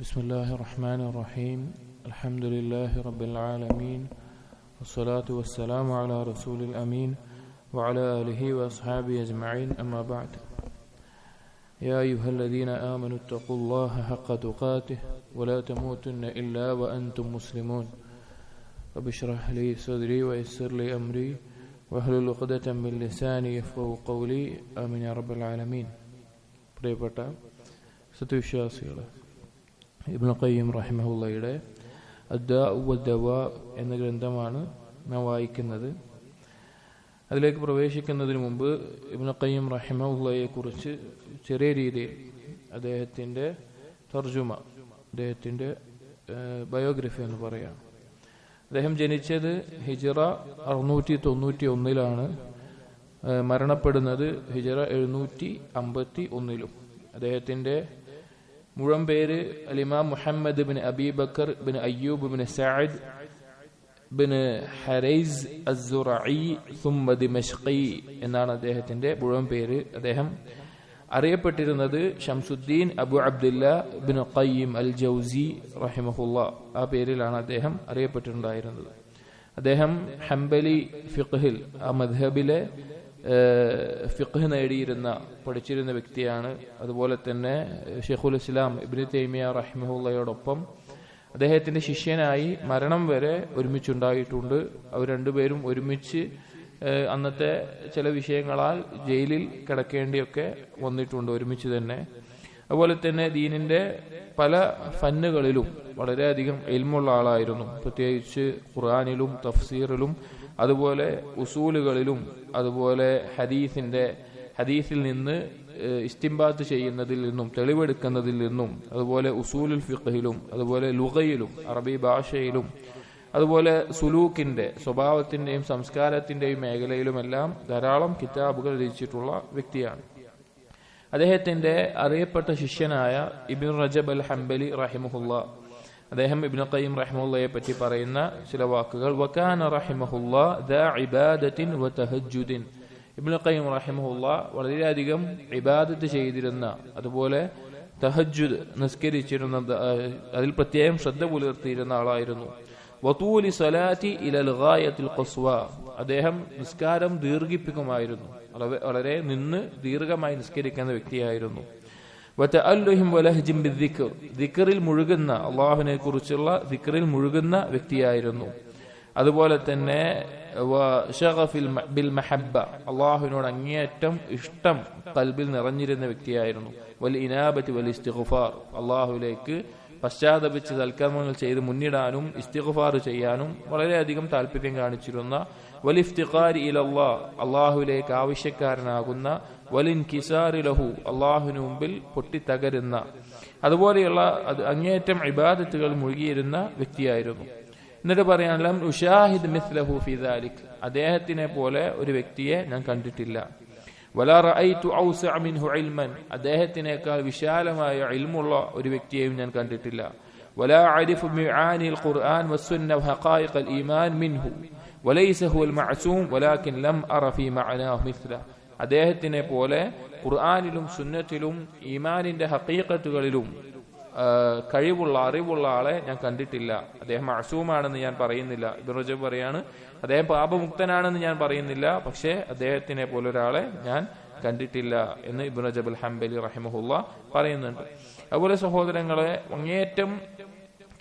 بسم الله الرحمن الرحيم الحمد لله رب العالمين والصلاة والسلام على رسول الأمين وعلى آله وأصحابه أجمعين أما بعد يا أيها الذين آمنوا اتقوا الله حق تقاته ولا تموتن إلا وأنتم مسلمون رب اشرح لي صدري ويسر لي أمري واحلل عقدة من لساني يفقهوا قولي آمين يا رب العالمين. പ്രിയപ്പെട്ട സത്യവിശ്വാസികളെ, ഇബ്നു ഖയ്യിം റഹിമഹുള്ളയുടെ അദ്ദാഉ വദ്ദവാ എന്ന ഗ്രന്ഥമാണ് നാം വായിക്കുന്നത്. അതിലേക്ക് പ്രവേശിക്കുന്നതിന് മുമ്പ് ഇബ്നു ഖയ്യിം റഹിമഹുള്ളയെ കുറിച്ച് ചെറിയ രീതിയിൽ അദ്ദേഹത്തിൻ്റെ തർജുമ, അദ്ദേഹത്തിൻ്റെ ബയോഗ്രഫി എന്ന് പറയാം. അദ്ദേഹം ജനിച്ചത് ഹിജ്റ 691 മരണപ്പെടുന്നത് ഹിജ്റ 751. അദ്ദേഹത്തിൻ്റെ മുഴുവൻ പേര് Al Imam Muhammad bin Abi Bakr bin Ayyub bin Saad bin Hariz Az Zurai സുമ്മ ദിമശ്ഖി എന്നാണ് അദ്ദേഹത്തിൻ്റെ മുഴുവൻ പേര്. അദ്ദേഹം അറിയപ്പെട്ടിരുന്നത് Shamsuddin Abu Abdullah bin Qayyim al Jawzi റഹിമഹുല്ലാ, ആ പേരിലാണ് അദ്ദേഹം അറിയപ്പെട്ടിട്ടുണ്ടായിരുന്നത്. അദ്ദേഹം ഹംബലി ഫിഖ്ഹിൽ, ആ മദ്ഹബിലെ ഫിഖ്ഹ് പഠിച്ചിരുന്ന വ്യക്തിയാണ്. അതുപോലെ തന്നെ ഷെയ്ഖുൽ ഇസ്ലാം ഇബ്നു തൈമിയ റഹിമഹുള്ളയോടൊപ്പം അദ്ദേഹത്തിന്റെ ശിഷ്യനായി മരണം വരെ ഒരുമിച്ചുണ്ടായിട്ടുണ്ട്. അവർ രണ്ടുപേരും ഒരുമിച്ച് അന്നത്തെ ചില വിഷയങ്ങളാൽ ജയിലിൽ കിടക്കേണ്ടിയൊക്കെ വന്നിട്ടുണ്ട് ഒരുമിച്ച് തന്നെ. അതുപോലെ തന്നെ ദീനിന്റെ പല ഫന്നുകളിലും വളരെയധികം ഇൽമുള്ള ആളായിരുന്നു. പ്രത്യേകിച്ച് ഖുർആനിലും തഫ്സീറിലും അതുപോലെ ഉസൂലുകളിലും അതുപോലെ ഹദീസിൽ നിന്ന് ഇസ്തിംബാത്ത് ചെയ്യുന്നതിൽ നിന്നും തെളിവെടുക്കുന്നതിൽ നിന്നും അതുപോലെ ഉസൂലുൽ ഫിഖ്ഹിലും അതുപോലെ ലുഗയിലും അറബി ഭാഷയിലും അതുപോലെ സുലൂക്കിന്റെ സ്വഭാവത്തിന്റെയും സംസ്കാരത്തിന്റെയും മേഖലയിലുമെല്ലാം ധാരാളം കിതാബുകൾ രചിച്ചിട്ടുള്ള വ്യക്തിയാണ്. അദ്ദേഹത്തിന്റെ അറിയപ്പെട്ട ശിഷ്യനായ ഇബ്നു റജബ് അൽ ഹംബലി റഹിമഹുല്ലാ, അദ്ദേഹം ഇബ്നു ഖയ്യിം റഹിമഹുള്ളയെ പറ്റി പറയുന്ന ചില വാക്കുകൾ: വകാന റഹിമഹുല്ലാ ദാ ഇബാദത്തിൻ വതഹജ്ജുദിൻ. ഇബ്നു ഖയ്യിം റഹിമഹുല്ലാ വളരെയധികം ഇബാദത്ത് ചെയ്തിരുന്ന, അതുപോലെ തഹജ്ജുദ് നിസ്കരിച്ചിരുന്ന, അതിൽ പ്രത്യേകം ശ്രദ്ധ പുലർത്തിയിരുന്ന ആളായിരുന്നു. വതൂലി സ്വലാത്തി ഇലൽ ഗായത്തിൽ ഖസ്വാ. അദ്ദേഹം നിസ്കാരം ദീർഘിപ്പിക്കുമായിരുന്നു, വളരെ നിന്ന് ദീർഘമായി നിസ്കരിക്കുന്ന വ്യക്തിയായിരുന്നു. വതഅല്ലുഹിം വലഹ്ജിം ബിദ്ദിക്ർ. ദിക്റിൽ മുഴുകുന്ന, അല്ലാഹുവിനെ കുറിച്ചുള്ള ദിക്റിൽ മുഴുകുന്ന വ്യക്തിയായിരുന്നു. അതുപോലെ തന്നെ വശഗഫിൽ ബിൽ മഹബ്ബ. അല്ലാഹുവിനോട് അങ്ങേയറ്റം ഇഷ്ടം ഖൽബിൽ നിറഞ്ഞിരുന്ന വ്യക്തിയായിരുന്നു. വൽ ഇനാബത്തി വൽ ഇസ്തിഗ്ഫാർ. അല്ലാഹുവിലേക്ക് പശ്ചാത്തപിച്ച് സൽക്കർമ്മങ്ങൾ ചെയ്ത് മുന്നിടാനും ഇസ്തിഗ്ഫാർ ചെയ്യാനും വളരെയധികം താല്പര്യം കാണിച്ചിരുന്ന, വൽ ഇഫ്തിഖാരി ഇലല്ലാഹ്. അല്ലാഹുവിലേക്ക് ആവശ്യക്കാരനാകുന്ന, വലിൻകിസാരി ലഹു. അല്ലാഹുവിന് മുമ്പിൽ പൊട്ടിത്തകരുന്ന, അതുപോലെയുള്ള അങ്ങേയറ്റം ഇബാദത്തുകൾ മുഴുകിയിരുന്ന വ്യക്തിയായിരുന്നു. എന്നിട്ട് പറയാൻ ലം ഉഷാഹിദ് മിസ്ലഹു ഫി ദാലിക്. അദ്ദേഹത്തിനെ പോലെ ഒരു വ്യക്തിയെ ഞാൻ കണ്ടിട്ടില്ല. വലാ റഅയ്തു ഔസഅ മിൻഹു ഇൽമൻ. അദ്ദേഹത്തിനേക്കാൾ വിശാലമായ ഇൽമുള്ള ഒരു വ്യക്തിയെയും ഞാൻ കണ്ടിട്ടില്ല. വലാ അരിഫു മിആനിൽ ഖുർആൻ വസ്സുന്ന വഹഖായിഖൽ ഈമാൻ മിൻഹു വലൈസ ഹുവൽ മഅസൂം വലാകിൻ ലം അറ ഫീ മഅനാഹു മിസ്ല. അദ്ദേഹത്തിനെ പോലെ ഖുർആനിലും സുന്നത്തിലും ഈമാനിന്റെ ഹഖീഖത്തുകളിലും കഴിവുള്ള, അറിവുള്ള ആളെ ഞാൻ കണ്ടിട്ടില്ല. അദ്ദേഹം മഅസൂമാണെന്ന് ഞാൻ പറയുന്നില്ല. ഇബ്നു റജബ് പറയാണ്, അദ്ദേഹം പാപമുക്തനാണെന്ന് ഞാൻ പറയുന്നില്ല, പക്ഷേ അദ്ദേഹത്തിനെ പോലെ ഒരാളെ ഞാൻ കണ്ടിട്ടില്ല എന്ന് ഇബ്നു റജബ് അൽ ഹംബലി റഹിമഹുല്ലാ പറയുന്നുണ്ട്. അതുപോലെ സഹോദരങ്ങളെ, അങ്ങേയറ്റം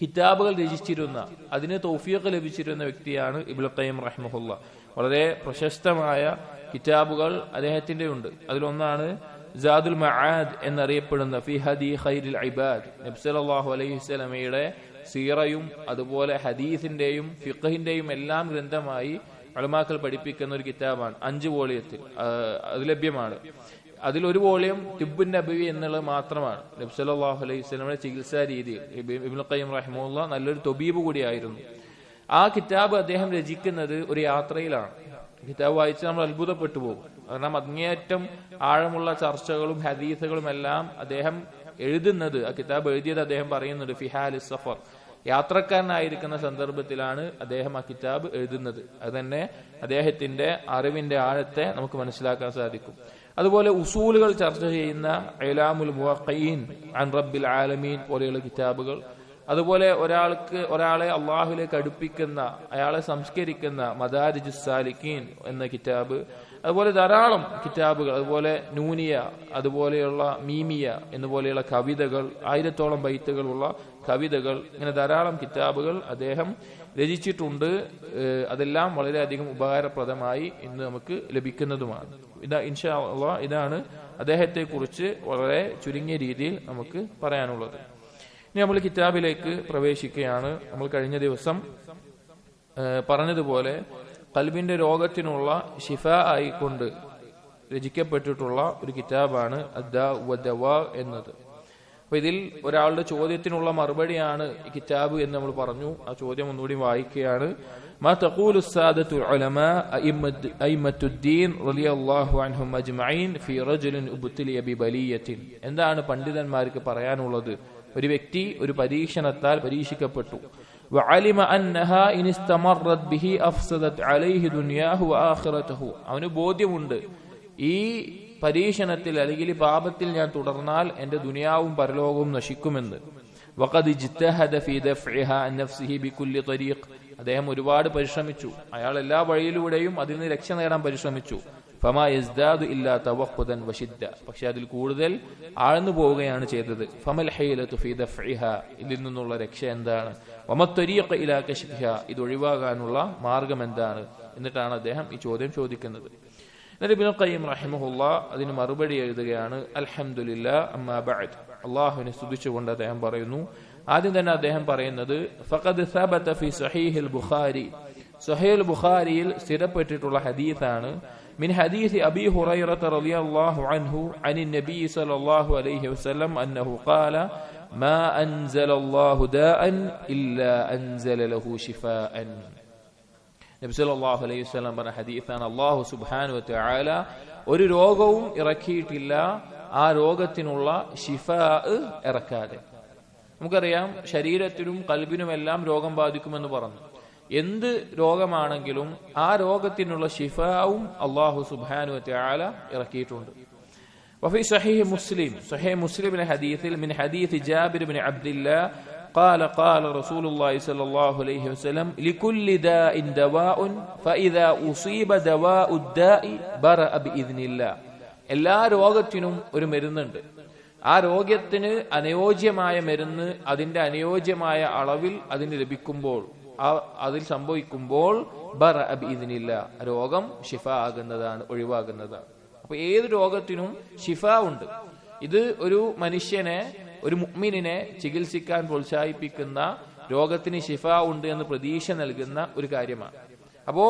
കിതാബുകൾ രചിച്ചിരുന്ന, അതിന് തൗഫീഖ് ലഭിച്ചിരുന്ന വ്യക്തിയാണ് ഇബ്നു ഖയ്യിം റഹിമഹുല്ലാ. വളരെ പ്രശസ്തമായ കിതാബുകൾ അദ്ദേഹത്തിന്റെ ഉണ്ട്. അതിലൊന്നാണ് സാദുൽ മആദ് എന്നറിയപ്പെടുന്ന ഫി ഹദി ഖൈറുൽ ഇബാദ്. നബി സല്ലല്ലാഹു അലൈഹി വസല്ലമയുടെ സീറയും അതുപോലെ ഹദീസിന്റെയും ഫിഖഹിന്റെയും എല്ലാം ഗ്രന്ഥമായി ഉലമാക്കൾ പഠിപ്പിക്കുന്ന ഒരു കിതാബാണ്. 5 വോളിയത്തിൽ അത് ലഭ്യമാണ്. അതിലൊരു വോളിയം തിബ്ബുൻ നബവി എന്നുള്ളത് മാത്രമാണ്. നബി സല്ലല്ലാഹു അലൈഹി വസല്ലമയുടെ ചികിത്സാ രീതി. ഇബ്നു ഖയ്യിം റഹിമഹുല്ലാ നല്ലൊരു തൊബീബ് കൂടിയായിരുന്നു. ആ കിതാബ് അദ്ദേഹം രചിക്കുന്നത് ഒരു യാത്രയിലാണ്. കിതാബ് വായിച്ച് നമ്മൾ അത്ഭുതപ്പെട്ടു പോകും. കാരണം അങ്ങേയറ്റം ആഴമുള്ള ചർച്ചകളും ഹദീസുകളും എല്ലാം അദ്ദേഹം എഴുതുന്നത്, ആ കിതാബ് എഴുതിയത് അദ്ദേഹം പറയുന്നുണ്ട് ഫിഹാൽ സഫർ, യാത്രക്കാരനായിരിക്കുന്ന സന്ദർഭത്തിലാണ് അദ്ദേഹം ആ കിതാബ് എഴുതുന്നത്. അത് തന്നെ അദ്ദേഹത്തിന്റെ അറിവിന്റെ ആഴത്തെ നമുക്ക് മനസ്സിലാക്കാൻ സാധിക്കും. അതുപോലെ ഉസൂലുകൾ ചർച്ച ചെയ്യുന്ന ഇലാമുൽ മുവഖ്ഖീൻ അൻ റബ്ബിൽ ആലമീൻ പോലെയുള്ള കിതാബുകൾ, അതുപോലെ ഒരാളെ അള്ളാഹുലേക്ക് അടുപ്പിക്കുന്ന, അയാളെ സംസ്കരിക്കുന്ന മദാരിജുസ് സാലിക്കീൻ എന്ന കിതാബ്, അതുപോലെ ധാരാളം കിതാബുകൾ, അതുപോലെ നൂനിയ, അതുപോലെയുള്ള മീമിയ എന്നുപോലെയുള്ള കവിതകൾ, 1000ഓളം ബൈത്തുകളുള്ള കവിതകൾ, ഇങ്ങനെ ധാരാളം കിതാബുകൾ അദ്ദേഹം രചിച്ചിട്ടുണ്ട്. അതെല്ലാം വളരെയധികം ഉപകാരപ്രദമായി ഇന്ന് നമുക്ക് ലഭിക്കുന്നതുമാണ്. ഇൻഷാ അല്ലാഹ് ഇതാണ് അദ്ദേഹത്തെ കുറിച്ച് വളരെ ചുരുങ്ങിയ രീതിയിൽ നമുക്ക് പറയാനുള്ളത്. ഇനി നമ്മൾ കിതാബിലേക്ക് പ്രവേശിക്കുകയാണ്. നമ്മൾ കഴിഞ്ഞ ദിവസം പറഞ്ഞതുപോലെ ഖൽബിന്റെ രോഗത്തിനുള്ള ഷിഫ ആയിക്കൊണ്ട് രചിക്കപ്പെട്ടിട്ടുള്ള ഒരു കിതാബാണ് അദ്ദാ വദ്ദവാ എന്നത്. അപ്പൊ ഇതിൽ ഒരാളുടെ ചോദ്യത്തിനുള്ള മറുപടിയാണ് ഈ കിതാബ് എന്ന് നമ്മൾ പറഞ്ഞു. ആ ചോദ്യം ഒന്നുകൂടി വായിക്കുകയാണ്. മാ തഖൂലു സാദത്തു ഉലമാ അയിമ്മത്തുദ്ദീൻ റളിയല്ലാഹു അൻഹും അജ്മഈൻ ഫീ റജുലിൻ ഉബ്തിലിയ ബിബലിയത്തിൻ. എന്താണ് പണ്ഡിതന്മാർക്ക് പറയാനുള്ളത്? ഒരു വ്യക്തി ഒരു പരീക്ഷണത്താൽ പരീക്ഷിക്കപ്പെട്ടു. വഅലിമ അന്നഹാ ഇൻ ഇസ്തമറത് ബിഹി അഫ്സദത് അലൈഹി ദുനിയാഹു വആഖിറതുഹു. അവന് ബോധ്യമുണ്ട് ഈ പരീക്ഷണത്തിൽ അല്ലെങ്കിൽ ഈ പാപത്തിൽ ഞാൻ തുടർന്നാൽ എന്റെ ദുനിയാവും പരലോകവും നശിക്കുമെന്ന്. വഖദ് ഇജ്തഹദ ഫീ ദഫ്ഇഹാ അൻ നഫ്സിഹി ബികുല്ലി ത്വരീഖ്. അദ്ദേഹം ഒരുപാട് പരിശ്രമിച്ചു, അയാൾ എല്ലാ വഴിയിലൂടെയും അതിൽ നിന്ന് രക്ഷ നേടാൻ പരിശ്രമിച്ചു. ഫമാ യസ്ദാദു ഇല്ലാ തവഖുദൻ വശിദ്ദ. പക്ഷെ അതിൽ കൂടുതൽ ആഴ്ന്നു പോവുകയാണ് ചെയ്തത്. ഫമൽ ഹൈലതു ഫീ ദഫ്ഇഹാ. ഇതിൽ നിന്നുള്ള രക്ഷ എന്താണ്? വമത്വരീഖ് ഇലാ കശ്ഫിഹാ. ഇത് ഒഴിവാകാനുള്ള മാർഗം എന്താണ്? എന്നിട്ടാണ് അദ്ദേഹം ഈ ചോദ്യം ചോദിക്കുന്നത്. ഇബ്നുൽ ഖയ്യിം റഹിമഹുല്ലാഹ് അതിന് മറുപടി എഴുതുകയാണ്. അൽഹംദുലില്ലാഹ് അമ്മാ ബഅദ്. അല്ലാഹുവിനെ സ്തുതിച്ചുകൊണ്ട് അദ്ദേഹം പറയുന്നു. ആദ്യം തന്നെ അദ്ദേഹം പറയുന്നത് ഫഖദ് സബത ഫി സഹീഹുൽ ബുഖാരി. സഹീഹുൽ ബുഖാരിയിൽ സ്ഥിരപ്പെട്ടിട്ടുള്ള ഹദീസാണ്. മിൻ ഹദീസ് അബീ ഹുറൈറത റളിയല്ലാഹു അൻഹു അനിൻ നബി സ്വല്ലല്ലാഹു അലൈഹി വസല്ലം അന്നഹു ഖാല മാ അൻസലല്ലാഹു ദാഅൻ ഇല്ലാ അൻസല ലഹു ശിഫാഅൻ. നബി സല്ലല്ലാഹു അലൈഹി വസല്ലം പറഞ്ഞ ഹദീസാണ്. അല്ലാഹു സുബ്ഹാനഹു വ തആല ഒരു രോഗവും ഇറക്കിയിട്ടില്ല ആ രോഗത്തിനുള്ള ശിഫാ ഇറക്കാതെ. നമുക്കറിയാം ശരീരത്തിനും ഖൽബിനുമെല്ലാം രോഗം ബാധിക്കുമെന്ന് പറഞ്ഞു. എന്ത് രോഗമാണെങ്കിലും ആ രോഗത്തിനുള്ള ശിഫാവും അല്ലാഹു സുബ്ഹാനഹു വ തആല ഇറക്കിയിട്ടുണ്ട്. വഫി സഹീഹ് മുസ്ലിം, സഹീഹ് മുസ്ലിമിലെ ഹദീസിൽ മിൻ ഹദീസ് ജാബിർ ഇബ്നു അബ്ദില്ലാഹ് قال قال رسول الله صلى الله عليه وسلم لكل داء دواء فإذا أصيب دواء الداء برأ بإذن الله. എല്ലാ രോഗത്തിനും ഒരു മരുന്നുണ്ട്. ആ രോഗത്തിന് അനുയോജ്യമായ മരുന്ന് അതിന്റെ അനുയോജ്യമായ അളവിൽ അതിന് ലഭിക്കുമ്പോൾ, അതിൽ സംഭവിക്കുമ്പോൾ ബറഅ ബിഇദ്നില്ലാഹ്, രോഗം ശിഫ ആകുന്നതാണ്, ഒഴിവാകുന്നതാണ്. അപ്പൊ ഏത് രോഗത്തിനും ശിഫ ഉണ്ട്. ഇത് ഒരു മനുഷ്യനെ, ഒരു മുഅ്മിനിനെ ചികിത്സിക്കാൻ പ്രോത്സാഹിപ്പിക്കുന്ന, രോഗത്തിന് ശിഫ ഉണ്ട് എന്ന് പ്രതീക്ഷ നൽകുന്ന ഒരു കാര്യമാണ്. അപ്പോ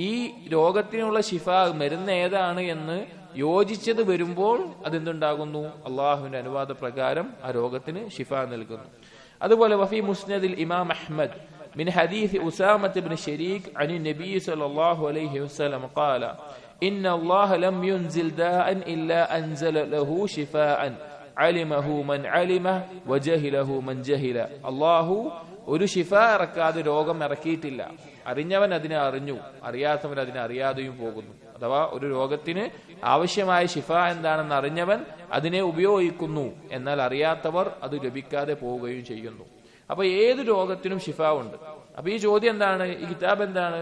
ഈ രോഗത്തിനുള്ള ശിഫ മരുന്ന് ഏതാണ് എന്ന് യോജിച്ചത് വരുമ്പോൾ അതെന്തുണ്ടാകുന്നു? അള്ളാഹുവിന്റെ അനുവാദ പ്രകാരം ആ രോഗത്തിന് ശിഫ നൽകുന്നു. അതുപോലെ വഫി മുസ്നദിൽ ഇമാം അഹ്മദ് മിൻ ഹദീസ് ഉസാമത്ത് ഇബ്നു ശരീഖ് അനി നബി സല്ലല്ലാഹു അലൈഹി വസല്ലം ഖാല ഇന്ന അല്ലാഹ ലം യുൻസിൽ ദാഅൻ ഇല്ലാ അൻസല ലഹു ശിഫാഅൻ അലിമഹു മൻ അലിമ വജഹിലഹു മൻ ജഹില. അല്ലാഹു ഒരു ശിഫ ഇറക്കാതെ രോഗം ഇറക്കിയിട്ടില്ല. അറിഞ്ഞവൻ അതിനെ അറിഞ്ഞു, അറിയാത്തവൻ അതിനെ അറിയാതെയും പോകുന്നു. അഥവാ ഒരു രോഗത്തിന് ആവശ്യമായ ശിഫ എന്താണെന്ന് അറിഞ്ഞവൻ അതിനെ ഉപയോഗിക്കുന്നു, എന്നാൽ അറിയാത്തവർ അത് ലഭിക്കാതെ പോവുകയും ചെയ്യുന്നു. അപ്പൊ ഏത് രോഗത്തിനും ശിഫ ഉണ്ട്. അപ്പൊ ഈ ചോദ്യം എന്താണ്? ഈ കിതാബ് എന്താണ്?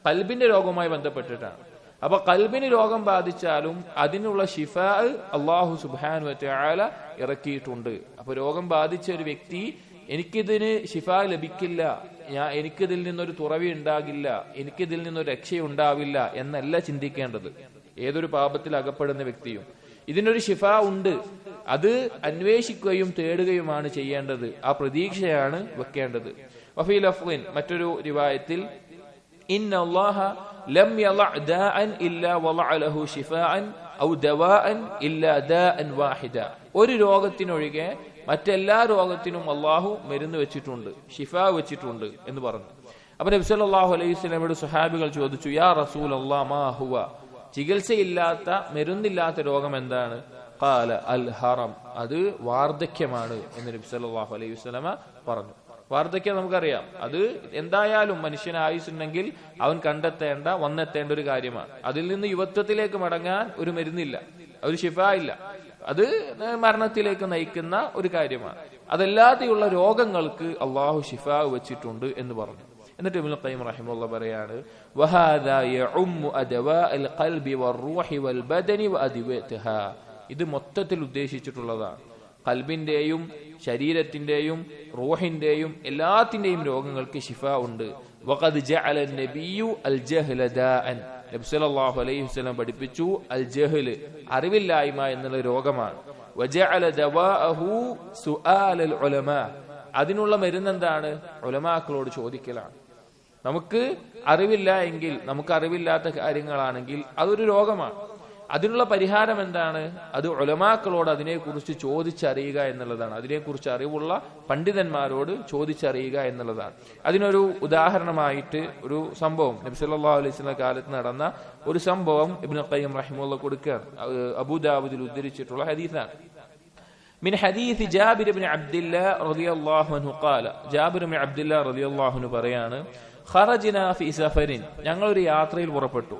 ഖൽബിന്റെ രോഗവുമായി ബന്ധപ്പെട്ടിട്ടാണ്. അപ്പൊ ഖൽബിന് രോഗം ബാധിച്ചാലും അതിനുള്ള ശിഫ അല്ലാഹു സുബ്ഹാനഹു വ തആല ഇറക്കിയിട്ടുണ്ട്. അപ്പൊ രോഗം ബാധിച്ച ഒരു വ്യക്തി എനിക്കിതിന് ശിഫ ലഭിക്കില്ല, എനിക്കിതിൽ നിന്നൊരു തുറവി ഉണ്ടാകില്ല, എനിക്കിതിൽ നിന്നൊരു രക്ഷയുണ്ടാവില്ല എന്നല്ല ചിന്തിക്കേണ്ടത്. ഏതൊരു പാപത്തിൽ അകപ്പെടുന്ന വ്യക്തിയും ഇതിനൊരു ശിഫ ഉണ്ട്, അത് അന്വേഷിക്കുകയും തേടുകയുമാണ് ചെയ്യേണ്ടത്. ആ പ്രതീക്ഷയാണ് വെക്കേണ്ടത്. വഫീ ലഫ്ളിൻ, മറ്റൊരു റിവായത്തിൽ ഇന്ന അല്ലാഹ ലം യളഅ ദാഅൻ ഇല്ലാ വളഅ ലഹു ശിഫാഅൻ ഔ ദവാഅൻ ഇല്ലാ ദാഅൻ വാഹിദ. ഒരു രോഗത്തിനൊഴികെ മറ്റെല്ലാ രോഗത്തിനും അല്ലാഹു മരുന്ന് വെച്ചിട്ടുണ്ട്, ശിഫ വെച്ചിട്ടുണ്ട് എന്ന് പറഞ്ഞു. അപ്പൊ നബി സല്ലല്ലാഹു അലൈഹി വസല്ലമയുടെ സ്വഹാബികൾ ചോദിച്ചു, യാ റസൂലല്ലാഹ് മാ ഹുവ, ചികിത്സയില്ലാത്ത മരുന്നില്ലാത്ത രോഗം എന്താണ്? ഖാല അൽ ഹറം, അത് വാർദ്ധക്യമാണ് എന്ന് നബി സല്ലല്ലാഹു അലൈഹി വസല്ലമ പറഞ്ഞു. വാർദ്ധക്യം നമുക്കറിയാം, അത് എന്തായാലും മനുഷ്യന് ആയുസ്സുണ്ടെങ്കിൽ അവൻ വന്നെത്തേണ്ട ഒരു കാര്യമാണ്. അതിൽ നിന്ന് യുവത്വത്തിലേക്ക് മടങ്ങാൻ ഒരു മരുന്നില്ല. ഒരു ഷിഫ ഇല്ല, അത് മരണത്തിലേക്ക് നയിക്കുന്ന ഒരു കാര്യമാണ്. അതല്ലാതെയുള്ള രോഗങ്ങൾക്ക് അള്ളാഹു ഷിഫ വെച്ചിട്ടുണ്ട് എന്ന് പറഞ്ഞു. എന്നിട്ട് ഇബ്നുൽ ഖയ്യിം റഹിമഹുല്ലാഹ് പറയാണ്, വഹാദാ യഉമ്മു അദവാഅൽ ഖൽബി വറൂഹി വൽ ബദനി വഅദ്വിയതഹാ. ഇത് മൊത്തത്തിൽ ഉദ്ദേശിച്ചിട്ടുള്ളതാണ്. ഖൽബിന്റെയും ശരീരത്തിന്റെയും റൂഹിന്റെയും എല്ലാത്തിന്റെയും രോഗങ്ങൾക്ക് ഷിഫ ഉണ്ട്. വഖദ് ജഅല നബിയ്യു അൽ ജഹ്ല ദാഅൻ. നബി സല്ലല്ലാഹു അലൈഹി വസല്ലം പഠിപ്പിച്ചു അൽ ജഹ്ൽ അറിവില്ലായ്മ എന്നുള്ള രോഗമാണ്. വജഅല ദവാഅഹു സുആലൽ ഉലമാ. അതിനുള്ള മരുന്ന് എന്താണ്? ഉലമാക്കളോട് ചോദിക്കലാണ്. നമുക്ക് അറിവില്ല എങ്കിൽ, നമുക്ക് അറിവില്ലാത്ത കാര്യങ്ങളാണെങ്കിൽ അതൊരു രോഗമാണ്. അതിനുള്ള പരിഹാരം എന്താണ്? അത് ഉലമാക്കളോട് അതിനെക്കുറിച്ച് ചോദിച്ചറിയുക എന്നുള്ളതാണ്. അതിനെക്കുറിച്ച് അറിവുള്ള പണ്ഡിതന്മാരോട് ചോദിച്ചറിയുക എന്നുള്ളതാണ്. അതിനൊരു ഉദാഹരണമായിട്ട് ഒരു സംഭവം, നബി സല്ലല്ലാഹു അലൈഹി വസല്ലം കാലത്ത് നടന്ന ഒരു സംഭവം ഇബ്നുൽ ഖയ്യിം റഹിമഹുല്ലാഹ് കൊടുക്കുകയാണ്. അബൂ ദാവൂദിൽ ഉദ്ധരിച്ചിട്ടുള്ള ഹദീസാണ്. من حديث جابر بن عبد الله رضي الله عنه قال. ജാബിർ ബിൻ അബ്ദുല്ലാഹ് റളിയല്ലാഹു അൻഹു പറയാണ്, ഖറജ്നാ ഫീ സഫരിൻ. ഞങ്ങൾ ഒരു യാത്രയിൽ പുറപ്പെട്ടു.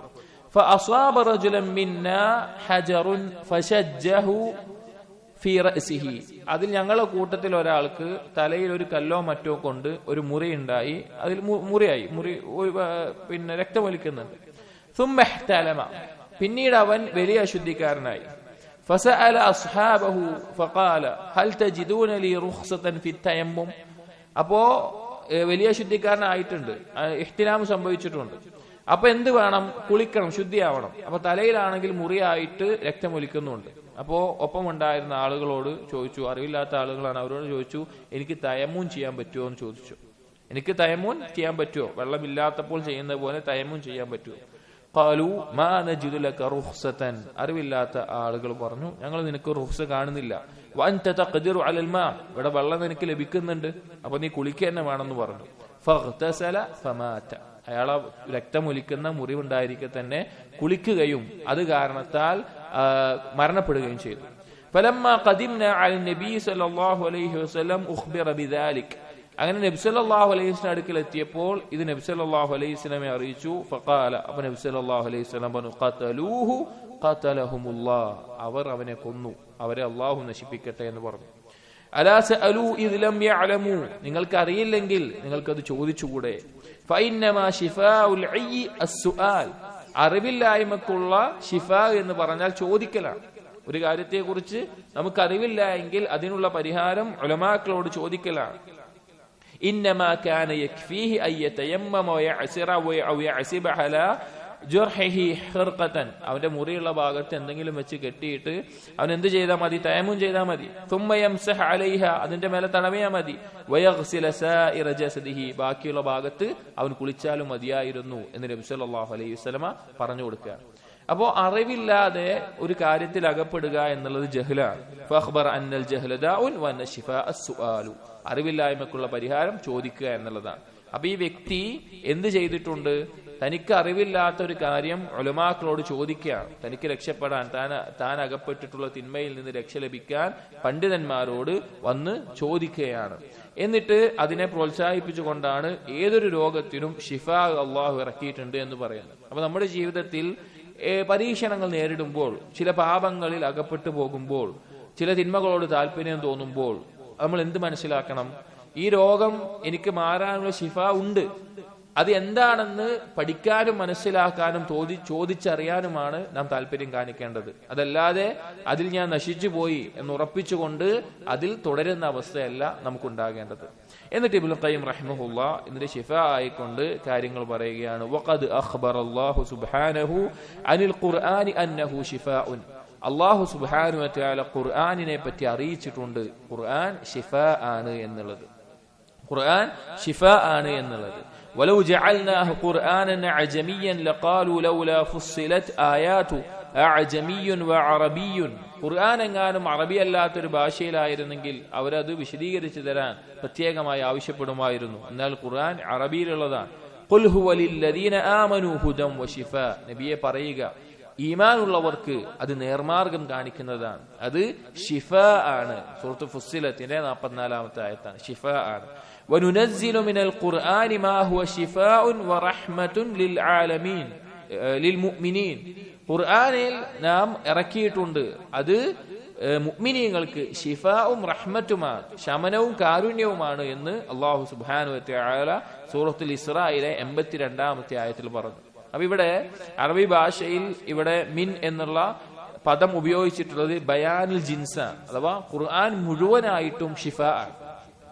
فأصاب رجلا منا حجر فشجه في رأسه. അതിൽ ഞങ്ങളുടെ കൂട്ടത്തിൽ ഒരാൾക്ക് തലയിൽ ഒരു കല്ലോ മറ്റോ കൊണ്ട് ഒരു മുറി ഉണ്ടായി. അതിൽ മുറിയായി, പിന്നെ രക്തമൊലിക്കുന്നുണ്ട്. ثم احتلم. പിന്നീട് അവൻ വലിയ അശുദ്ധിക്കാരനായി. فسأل أصحابه فقال هل تجدون لي رخصة في التيمم. അപ്പോ വലിയ ശുദ്ധിക്കാരനായിട്ടുണ്ട്, ഇഹ്തിലാം സംഭവിച്ചിട്ടുണ്ട്. അപ്പൊ എന്ത് വേണം? കുളിക്കണം, ശുദ്ധിയാവണം. അപ്പൊ തലയിലാണെങ്കിൽ മുറിയായിട്ട് രക്തമൊലിക്കുന്നുണ്ട്. അപ്പോ ഒപ്പം ഉണ്ടായിരുന്ന ആളുകളോട് ചോദിച്ചു, അറിവില്ലാത്ത ആളുകളാണ്, അവരോട് ചോദിച്ചു, എനിക്ക് തയമ്മൂൻ ചെയ്യാൻ പറ്റുമോ എന്ന് ചോദിച്ചു. എനിക്ക് തയമ്മൂൻ ചെയ്യാൻ പറ്റുമോ? വെള്ളമില്ലാത്തപ്പോൾ ചെയ്യുന്ന പോലെ തയമ്മൂൻ ചെയ്യാൻ പറ്റുമോ? ഖാലു മാ നജിദു ലക റുഖ്സതൻ. അറിവില്ലാത്ത ആളുകൾ പറഞ്ഞു, ഞങ്ങൾ നിനക്ക് റുഖ്സ കാണുന്നില്ല. വഅൻത തഖ്ദിറു അലൽ മാ. ഇവിടെ വെള്ളം നിനക്ക് ലഭിക്കുന്നുണ്ട്, അപ്പൊ നീ കുളിക്കുക തന്നെ വേണമെന്ന് പറഞ്ഞു. ഫഗ്തസല ഫമാത. അയാളെ രക്തമൊലിക്കുന്ന മുറിവുണ്ടായിരിക്കെ തന്നെ കുളിക്കുകയും അത് കാരണത്താൽ മരണപ്പെടുകയും ചെയ്തു. ഫലമ്മാ ഖദിംനാ അലൻ നബി സല്ലല്ലാഹു അലൈഹി വസല്ലം ഉഖ്ബിറ ബിദാലിക്. അങ്ങനെ നബി സല്ലല്ലാഹു അലൈഹി വസല്ലം അടുക്കൽ എത്തിയപ്പോൾ ഇത് നബി സല്ലല്ലാഹു അലൈഹി വസല്ലമയെ അറിയിച്ചു. ഫഖാല. അപ്പോൾ നബി സല്ലല്ലാഹു അലൈഹി വസല്ലം പറഞ്ഞു, ഖതലൂഹു ഖതലഹുമുല്ലാഹ്. അവർ അവനെ കൊന്നു, അവരെ അല്ലാഹു നശിപ്പിക്കട്ടെ എന്ന് പറഞ്ഞു. അലാ സഅലൂ ഇദ് ലം യഅലമൂ. നിങ്ങൾക്ക് അറിയില്ലെങ്കിൽ നിങ്ങൾക്കത് ചോദിച്ചുകൂടെ? ഫഇന്നമാ ശിഫാഉൽ അയ്യി അസ്സുആൽ. അറിവില്ലായ്മക്കുള്ള ശിഫ എന്ന് പറഞ്ഞാൽ ചോദിക്കലാണ്. ഒരു കാര്യത്തെക്കുറിച്ച് നമുക്ക് അറിവില്ല എങ്കിൽ അതിനുള്ള പരിഹാരം ഉലമാക്കളോട് ചോദിക്കലാണ്. ഇന്നമാ കാന യക്ഫീഹി അൻ യതയമ്മമ വയഅസിറ ഔ യഅസിബ അലാ ജർഹിഹി ഖർഖതൻ. അവന്റെ മുറിയുള്ള ഭാഗത്ത് എന്തെങ്കിലും വെച്ച് കെട്ടിയിട്ട് അവൻ എന്ത് ചെയ്താൽ മതി? തയമ്മും ചെയ്താൽ മതി. തുമ്മ യംസഹ അലൈഹ. അതിന്റെ മേലെ തടവിയാൽ മതി. വയഗ്സില സായിറ ജസദിഹി. ബാക്കിയുള്ള ഭാഗത്ത് അവൻ കുളിച്ചാലും മതിയായിരുന്നു എന്ന് നബി സല്ലല്ലാഹു അലൈഹി വസല്ലമ പറഞ്ഞു കൊടുക്കുക. അപ്പോ അറിവില്ലാതെ ഒരു കാര്യത്തിൽ അകപ്പെടുക എന്നുള്ളത് ജഹ്ലാണ്. ഫഖ്ബറ അന്നൽ ജഹ്ല ദാഉൻ വഅന്ന ശിഫാഅ അസ്സുആലു. അറിവില്ലായ്മക്കുള്ള പരിഹാരം ചോദിക്കുക എന്നുള്ളതാണ്. അപ്പൊ ഈ വ്യക്തി എന്ത് ചെയ്തിട്ടുണ്ട്? തനിക്ക് അറിവില്ലാത്ത ഒരു കാര്യം ഉലമാക്കളോട് ചോദിക്കുകയാണ്. തനിക്ക് രക്ഷപ്പെടാൻ, താൻ അകപ്പെട്ടിട്ടുള്ള തിന്മയിൽ നിന്ന് രക്ഷ ലഭിക്കാൻ പണ്ഡിതന്മാരോട് വന്ന് ചോദിക്കുകയാണ്. എന്നിട്ട് അതിനെ പ്രോത്സാഹിപ്പിച്ചുകൊണ്ടാണ് ഏതൊരു രോഗത്തിനും ഷിഫ അള്ളാഹു ഇറക്കിയിട്ടുണ്ട് എന്ന് പറയുന്നത്. അപ്പൊ നമ്മുടെ ജീവിതത്തിൽ പരീക്ഷണങ്ങൾ നേരിടുമ്പോൾ, ചില പാപങ്ങളിൽ അകപ്പെട്ടു പോകുമ്പോൾ, ചില തിന്മകളോട് താല്പര്യം തോന്നുമ്പോൾ നമ്മൾ എന്ത് മനസ്സിലാക്കണം? ഈ രോഗം എനിക്ക് മാറാനുള്ള ഷിഫ ഉണ്ട്. അത് എന്താണെന്ന് പഠിക്കാനും മനസ്സിലാക്കാനും ചോദിച്ചറിയാനുമാണ് നാം താല്പര്യം കാണിക്കേണ്ടത്. അതല്ലാതെ അതിൽ ഞാൻ നശിച്ചു പോയി എന്ന് ഉറപ്പിച്ചുകൊണ്ട് അതിൽ തുടരുന്ന അവസ്ഥയല്ല നമുക്കുണ്ടാകേണ്ടത്. എന്നിട്ട് ഇബ്നുൽ ഖയ്യിം റഹിമഹുല്ലാഹ് ഇതിന്റെ ശിഫ ആയിക്കൊണ്ട് കാര്യങ്ങൾ പറയുകയാണ്. വഖദ് അഖ്ബറല്ലാഹു സുബ്ഹാനഹു അനിൽ ഖുർആനി അന്നഹു ശിഫാഉൻ. അല്ലാഹു സുബ്ഹാനഹു വ തആല ഖുർആനിനെ പറ്റി അറിയിച്ചിട്ടുണ്ട്. ഖുർആൻ ശിഫ ആണ് എന്നുള്ളത്. ഖുർആൻ ശിഫ ആണ് എന്നുള്ളത്. ولو جعلناه قرآنا أعجميا لقالوا لولا فصلت آياته أعجمي وعربي. ഖുർആൻ എങ്ങാനും അറബി അല്ലാത്തൊരു ഭാഷയിലായിരുന്നെങ്കിൽ അവരത് വിശദീകരിച്ചു തരാൻ പ്രത്യേകമായി ആവശ്യപ്പെടുമായിരുന്നു. എന്നാൽ ഖുർആൻ അറബിയിലുള്ളതാണ്. ഖുൽ ഹുവ ലില്ലദീന ആമനൂ ഹുദൻ വശിഫാ. നബിയെ പറയുക, ഈമാനുള്ളവർക്ക് അത് നേർമാർഗം കാണിക്കുന്നതാണ്, അത് ഷിഫ ആണ്. സൂറത്ത് ഫുസ്സിലത്തിന്റെ 44-ാമത്തെ ആയത്താണ്. ഷിഫ ആണ്. വനുനസ്സിലു മിനൽ ഖുർആനി മാ ഹുവ ശിഫാഉൻ വറഹ്മത്തുൻ ലിൽ ആലമീൻ. ലിൽ മുഅ്മിനീൻ, ഖുർആനിൽ നാം ഇറക്കിയിട്ടുണ്ട്, അത് മുഅ്മിനീങ്ങൾക്ക് ശിഫാഉം റഹ്മത്തുമാണ്, ശമനവും കാരുണ്യവുമാണ് എന്ന് അല്ലാഹു സുബ്ഹാനഹു വ തആല സൂറത്തുൽ ഇസ്രായിലെ 82-ാമത്തെ ആയത്തിൽ പറഞ്ഞു. അപ്പൊ ഇവിടെ അറബി ഭാഷയിൽ ഇവിടെ മിൻ എന്നുള്ള പദം ഉപയോഗിച്ചിട്ടുള്ളത് ബയാനുൽ ജിൻസാണ്, അഥവാ ഖുർആൻ മുഴുവനായിട്ടും ഷിഫാ ആണ്.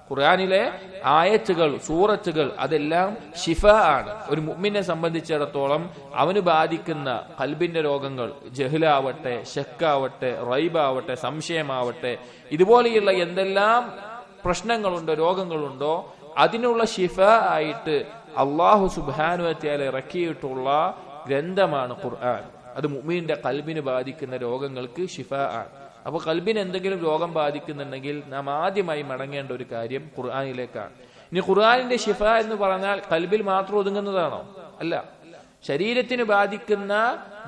ഖുർആനിലെ ആയത്തുകൾ, സൂറത്തുകൾ അതെല്ലാം ഷിഫാ ആണ്. ഒരു മുഅ്മിനെ സംബന്ധിച്ചിടത്തോളം അവന് ബാധിക്കുന്ന ഖൽബിന്റെ രോഗങ്ങൾ, ജഹ്ലാവട്ടെ, ശക്കാവട്ടെ, റൈബാവട്ടെ, സംശയമാവട്ടെ, ഇതുപോലെയുള്ള എന്തെല്ലാം പ്രശ്നങ്ങളുണ്ടോ, രോഗങ്ങളുണ്ടോ, അതിനുള്ള ഷിഫാ ആയിട്ട് അല്ലാഹു സുബ്ഹാനഹു വ തആല ഇറക്കിയിട്ടുള്ള ഗ്രന്ഥമാണ് ഖുർആൻ. അത് മുഅ്മിനിന്റെ ഖൽബിന് ബാധിക്കുന്ന രോഗങ്ങൾക്ക് ഷിഫാ ആണ്. അപ്പോൾ ഖൽബിന് എന്തെങ്കിലും രോഗം ബാധിക്കുന്നുണ്ടെങ്കിൽ നാം ആദ്യമായി മടങ്ങേണ്ട ഒരു കാര്യം ഖുർആനിലേക്കാണ്. ഇനി ഖുർആനിന്റെ ഷിഫ എന്ന് പറഞ്ഞാൽ ഖൽബിൽ മാത്രം ഒതുങ്ങുന്നതാണോ? അല്ല. ശരീരത്തിന് ബാധിക്കുന്ന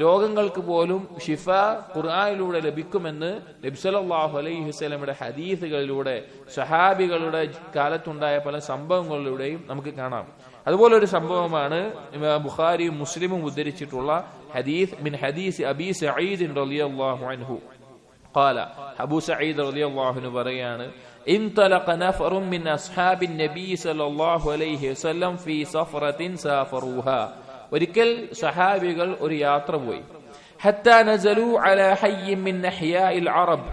രോഗങ്ങൾക്ക് പോലും ഷിഫ ഖുർആനിലൂടെ ലഭിക്കുമെന്ന് നബി സല്ലല്ലാഹു അലൈഹി വസല്ലമയുടെ ഹദീസുകളിലൂടെ, സ്വഹാബികളുടെ കാലത്തുണ്ടായ പല സംഭവങ്ങളിലൂടെയും നമുക്ക് കാണാം. അതുപോലെ ഒരു സംഭവമാണ് ബുഖാരിയും മുസ്ലിമും ഉദ്ധരിച്ചിട്ടുള്ള ഹദീസ് മിൻ ഹദീസ് അബീ സഈദ് റളിയല്ലാഹു അൻഹു قال അബൂ സഈദ് റളിയല്ലാഹു അൻഹു പറയാണ്, انطلق نفر من اصحاب النبي صلى الله عليه وسلم في سفرة سافروها. ഒരിക്കൽ സഹാബികൾ ഒരു യാത്ര പോയി. حتى نزلوا على حي من احياء العرب.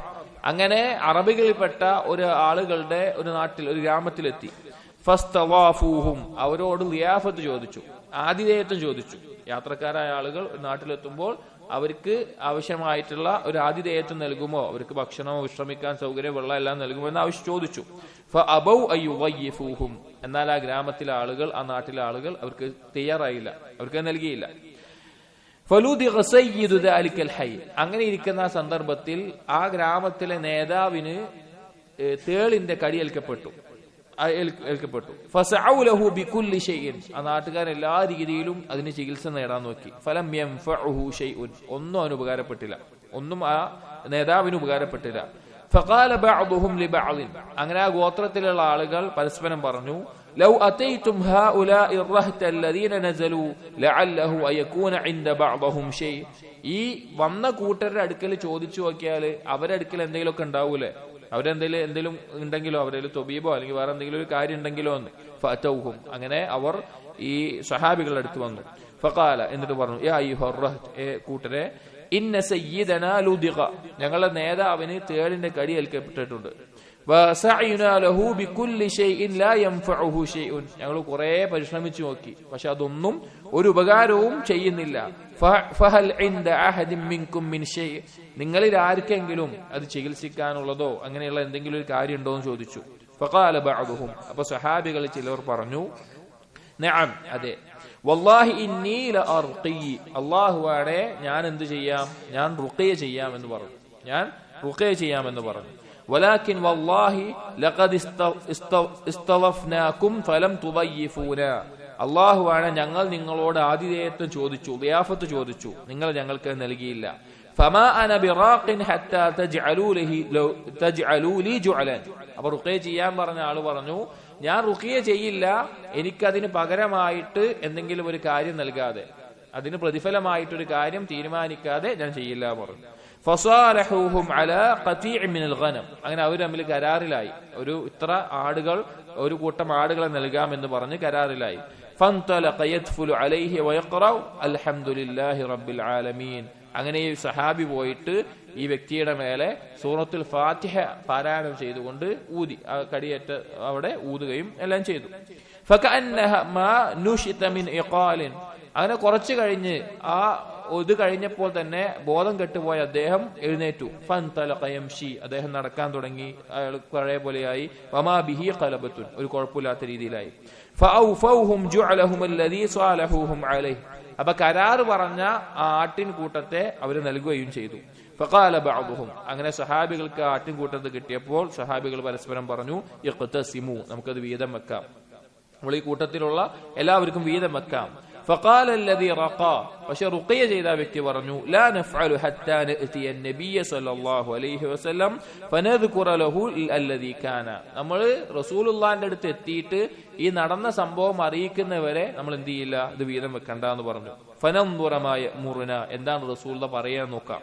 അങ്ങനെ അറബികളിൽപ്പെട്ട ഒരു ആളുകളുടെ ഒരു നാട്ടിൽ, ഒരു ഗ്രാമത്തിലെത്തി. ഫസ്തവാഫൂഹും, അവരോട് ലിയാഫത്ത് ചോദിച്ചു, ആതിഥേയത്വം ചോദിച്ചു. യാത്രക്കാരായ ആളുകൾ നാട്ടിലെത്തുമ്പോൾ അവർക്ക് ആവശ്യമായിട്ടുള്ള ഒരു ആതിഥേയത്വം നൽകുമോ, അവർക്ക് ഭക്ഷണമോ വിശ്രമിക്കാൻ സൗകര്യം, വെള്ളം എല്ലാം നൽകുമോ എന്ന് ആവശ്യം ചോദിച്ചു. ഫഅബൗ അയ്യുഗയ്യിഫൂഹും, എന്നാൽ ആ ഗ്രാമത്തിലെ ആളുകൾ, ആ നാട്ടിലെ ആളുകൾ അവർക്ക് തയ്യാറായില്ല, അവർക്ക് നൽകിയില്ല. ഫലൂദിഗ സയ്യിദു ദാലിക്കൽ ഹൈ. അങ്ങനെ ഇരിക്കുന്ന സന്ദർഭത്തിൽ ആ ഗ്രാമത്തിലെ നേതാവിന് തേളിന്റെ കടിയേൽക്കപ്പെട്ടു. ഫസഔലഹു ബികുല്ലി ഷൈഇൻ. ആ നാട്ടുകാരൻ എല്ലാ രീതിയിലും അതിന് ചികിത്സ നേടാൻ നോക്കി. ഫലം യൻഫഉഹു ഷൈഉൻ, ഒന്നും അവന് ഉപകാരപ്പെട്ടില്ല, ഒന്നും ആ നേതാവിന് ഉപകാരപ്പെട്ടില്ല. ഫഖാല ബഅദുഹും ലിബഅദിൻ, അങ്ങനെ ആ ഗോത്രത്തിലുള്ള ആളുകൾ പരസ്പരം പറഞ്ഞു, ലൗ അതൈതും ഹൗലാഇ റഹ്ത അല്ലദീന നസലു ലഅല്ലഹു അയകൂന ഇൻദ ബഅദഹും ഷൈ. ഈ വന്ന കൂട്ടരുടെ അടുക്കൽ ചോദിച്ചു നോക്കിയാൽ അവരുടെ അടുക്കൽ എന്തെങ്കിലുമൊക്കെ ഉണ്ടാവൂലേ, അവരെന്തെങ്കിലും ഉണ്ടെങ്കിലോ, അവരുടെ തൊബീബോ അല്ലെങ്കിൽ വേറെ എന്തെങ്കിലും ഒരു കാര്യം ഉണ്ടെങ്കിലോ എന്ന്. ഫഅതൗഹും, അങ്ങനെ അവർ ഈ സഹാബികളുടെ അടുത്ത് വന്നു. ഫഖാല, എന്നിട്ട് പറഞ്ഞു, യാ അയ്യുഹർ റഹ്ത്, കൂട്ടരെ, ഇന്ന സയ്യിദനാ ലുദിഗ, ഞങ്ങളുടെ നേതാവിന് തേളിന്റെ കടി ഏൽക്കപ്പെട്ടിട്ടുണ്ട്. വസഅയ്നാ ലഹു ബികുല്ലി ഷൈഇൻ ലാ യൻഫഉഹു ഷൈഉൻ, ഞങ്ങൾ കുറെ പരിശ്രമിച്ചു നോക്കി, പക്ഷെ അതൊന്നും ഒരു ഉപകാരവും ചെയ്യുന്നില്ല. ഫഹൽ ഇൻദ അഹദിൻ മിൻകും മിൻ ഷൈ, നിങ്ങളിൽ ആർക്കെങ്കിലും അത് ചികിത്സിക്കാനുള്ളതോ അങ്ങനെയുള്ള എന്തെങ്കിലും ഒരു കാര്യം ഉണ്ടോ എന്ന് ചോദിച്ചു. ഫഖാല ബഅദുഹും, അപ്പോൾ സഹാബികൾ ചിലർ പറഞ്ഞു, നഅം, അതെ, വല്ലാഹി ഇന്നി ലഅർഖി, അല്ലാഹുവാണേ ഞാൻ എന്ത് ചെയ്യാം, ഞാൻ റുഖിയ ചെയ്യാം എന്ന് പറഞ്ഞു, ഞാൻ റുഖിയ ചെയ്യാമെന്ന് പറഞ്ഞു. വലാകിൻ വല്ലാഹി ലഖദ് ഇസ്തളഫ്നാകും ഫലം തുദയ്യിഫൂനാ, അല്ലാഹുവാണ്, ഞങ്ങൾ നിങ്ങളോട് ആതിഥേയത്വം ചോദിച്ചു, ളിയാഫത്ത് ചോദിച്ചു, നിങ്ങൾ ഞങ്ങൾക്ക് നൽകിയില്ല. ഫമാ അന ബിറാഖിൻ ഹത്താ തജ്അലൂ ലി ജുഅലൻ. അപ്പോൾ റുഖിയ ചെയ്യാൻ പറഞ്ഞ ആള് പറഞ്ഞു, ഞാൻ റുഖിയ ചെയ്യില്ല, എനിക്കതിന് പകരമായിട്ട് എന്തെങ്കിലും ഒരു കാര്യം നൽകാതെ, അതിന് പ്രതിഫലമായിട്ടൊരു കാര്യം തീരുമാനിക്കാതെ ഞാൻ ചെയ്യില്ല പറഞ്ഞു. ഫസാലഹൂഹും അലാ ഖതീഇ മിനൽ ഗനം, അങ്ങനെ അവർ തമ്മിൽ കരാറിലായി, ഒരു ഇത്ര ആടുകൾ, ഒരു കൂട്ടം ആടുകളെ നൽകാമെന്ന് പറഞ്ഞ് കരാറിലായി. ഫൻതലഖ യദ്ഫുലു അലൈഹി വയഖറഉ അൽഹംദുലില്ലാഹി റബ്ബിൽ ആലമീൻ. അങ്ങനെ ഈ സഹാബി പോയിട്ട് ഈ വ്യക്തിയുടെ മേലെ സൂറത്തുൽ ഫാത്തിഹ പാരായണം ചെയ്തുകൊണ്ട് ഊതി, ആ കടിയേറ്റ അവിടെ ഊതുകയും എല്ലാം ചെയ്തു. ഫകഅന്നഹ മാ നുശിത മിൻ ഇഖാലിൻ, അങ്ങനെ കുറച്ചു കഴിഞ്ഞ് ആ ഇത് കഴിഞ്ഞപ്പോൾ തന്നെ ബോധം കെട്ടുപോയ അദ്ദേഹം എഴുന്നേറ്റു. ഫൻതലഖ യംശി, അദ്ദേഹം നടക്കാൻ തുടങ്ങി, അയാൾ പഴയ പോലെയായി. വമാ ബിഹി ഖലബത്തുൻ, ഒരു കുഴപ്പമില്ലാത്ത രീതിയിലായി. ഫഔഫൗഹും ജുഅലഹും അല്ലദീ സാലഹൂഹും അലൈഹി, അപ്പൊ കരാർ പറഞ്ഞ ആ ആട്ടിൻ കൂട്ടത്തെ അവർ നൽകുകയും ചെയ്തു. ഫഖാല ബഅദുഹും, അങ്ങനെ സഹാബികൾക്ക് ആട്ടിൻ കൂട്ടത്തെ കിട്ടിയപ്പോൾ സഹാബികൾ പരസ്പരം പറഞ്ഞു, ഇഖ്തസിമു, നമുക്കത് വീതം വെക്കാം, നമ്മൾ ഈ കൂട്ടത്തിലുള്ള എല്ലാവർക്കും വീതം വെക്കാം. فقال الذي رقى പക്ഷെ റുഖിയ ചെയ്ത വ്യക്തി പറഞ്ഞു لا نفعل حتى نأتي النبي صلى الله عليه وسلم فنذكر له الذي كان നമ്മൾ റസൂലുള്ളാഹിന്റെ അടുത്ത് എത്തിയിട്ട് ഈ നടന്ന സംഭവം അറിയിക്കുന്നവരെ നമ്മൾ എന്ത് ചെയ്യില്ല, ഇത് വീതം വെക്കണ്ട എന്ന് പറഞ്ഞു. ഫനൻദുറമായ മുറുന എന്താണ് റസൂലുള്ളാഹി പറയാൻ നോക്കാം.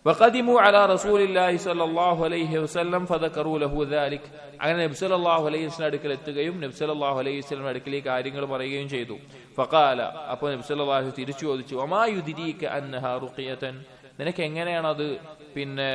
وقدموا على رسول الله صلى الله عليه وسلم فذكروا له ذلك. അങ്ങനെ നബി സല്ലല്ലാഹു അലൈഹി വസല്ലം അടുക്കൽ എത്തുകയും നബി സല്ലല്ലാഹു അലൈഹി വസല്ലം അടുക്കൽ ഈ കാര്യങ്ങൾ പറയുകയും ചെയ്തു. ഫഖാല അപ്പോൾ നബി സല്ലല്ലാഹു അലൈഹി വസല്ലം തിരിച്ചു ചോദിച്ചു വമാ യുദ്രീക അന്നഹാ റുഖിയതൻ, നിനക്ക് എങ്ങനെയാണ് അത് പിന്നെ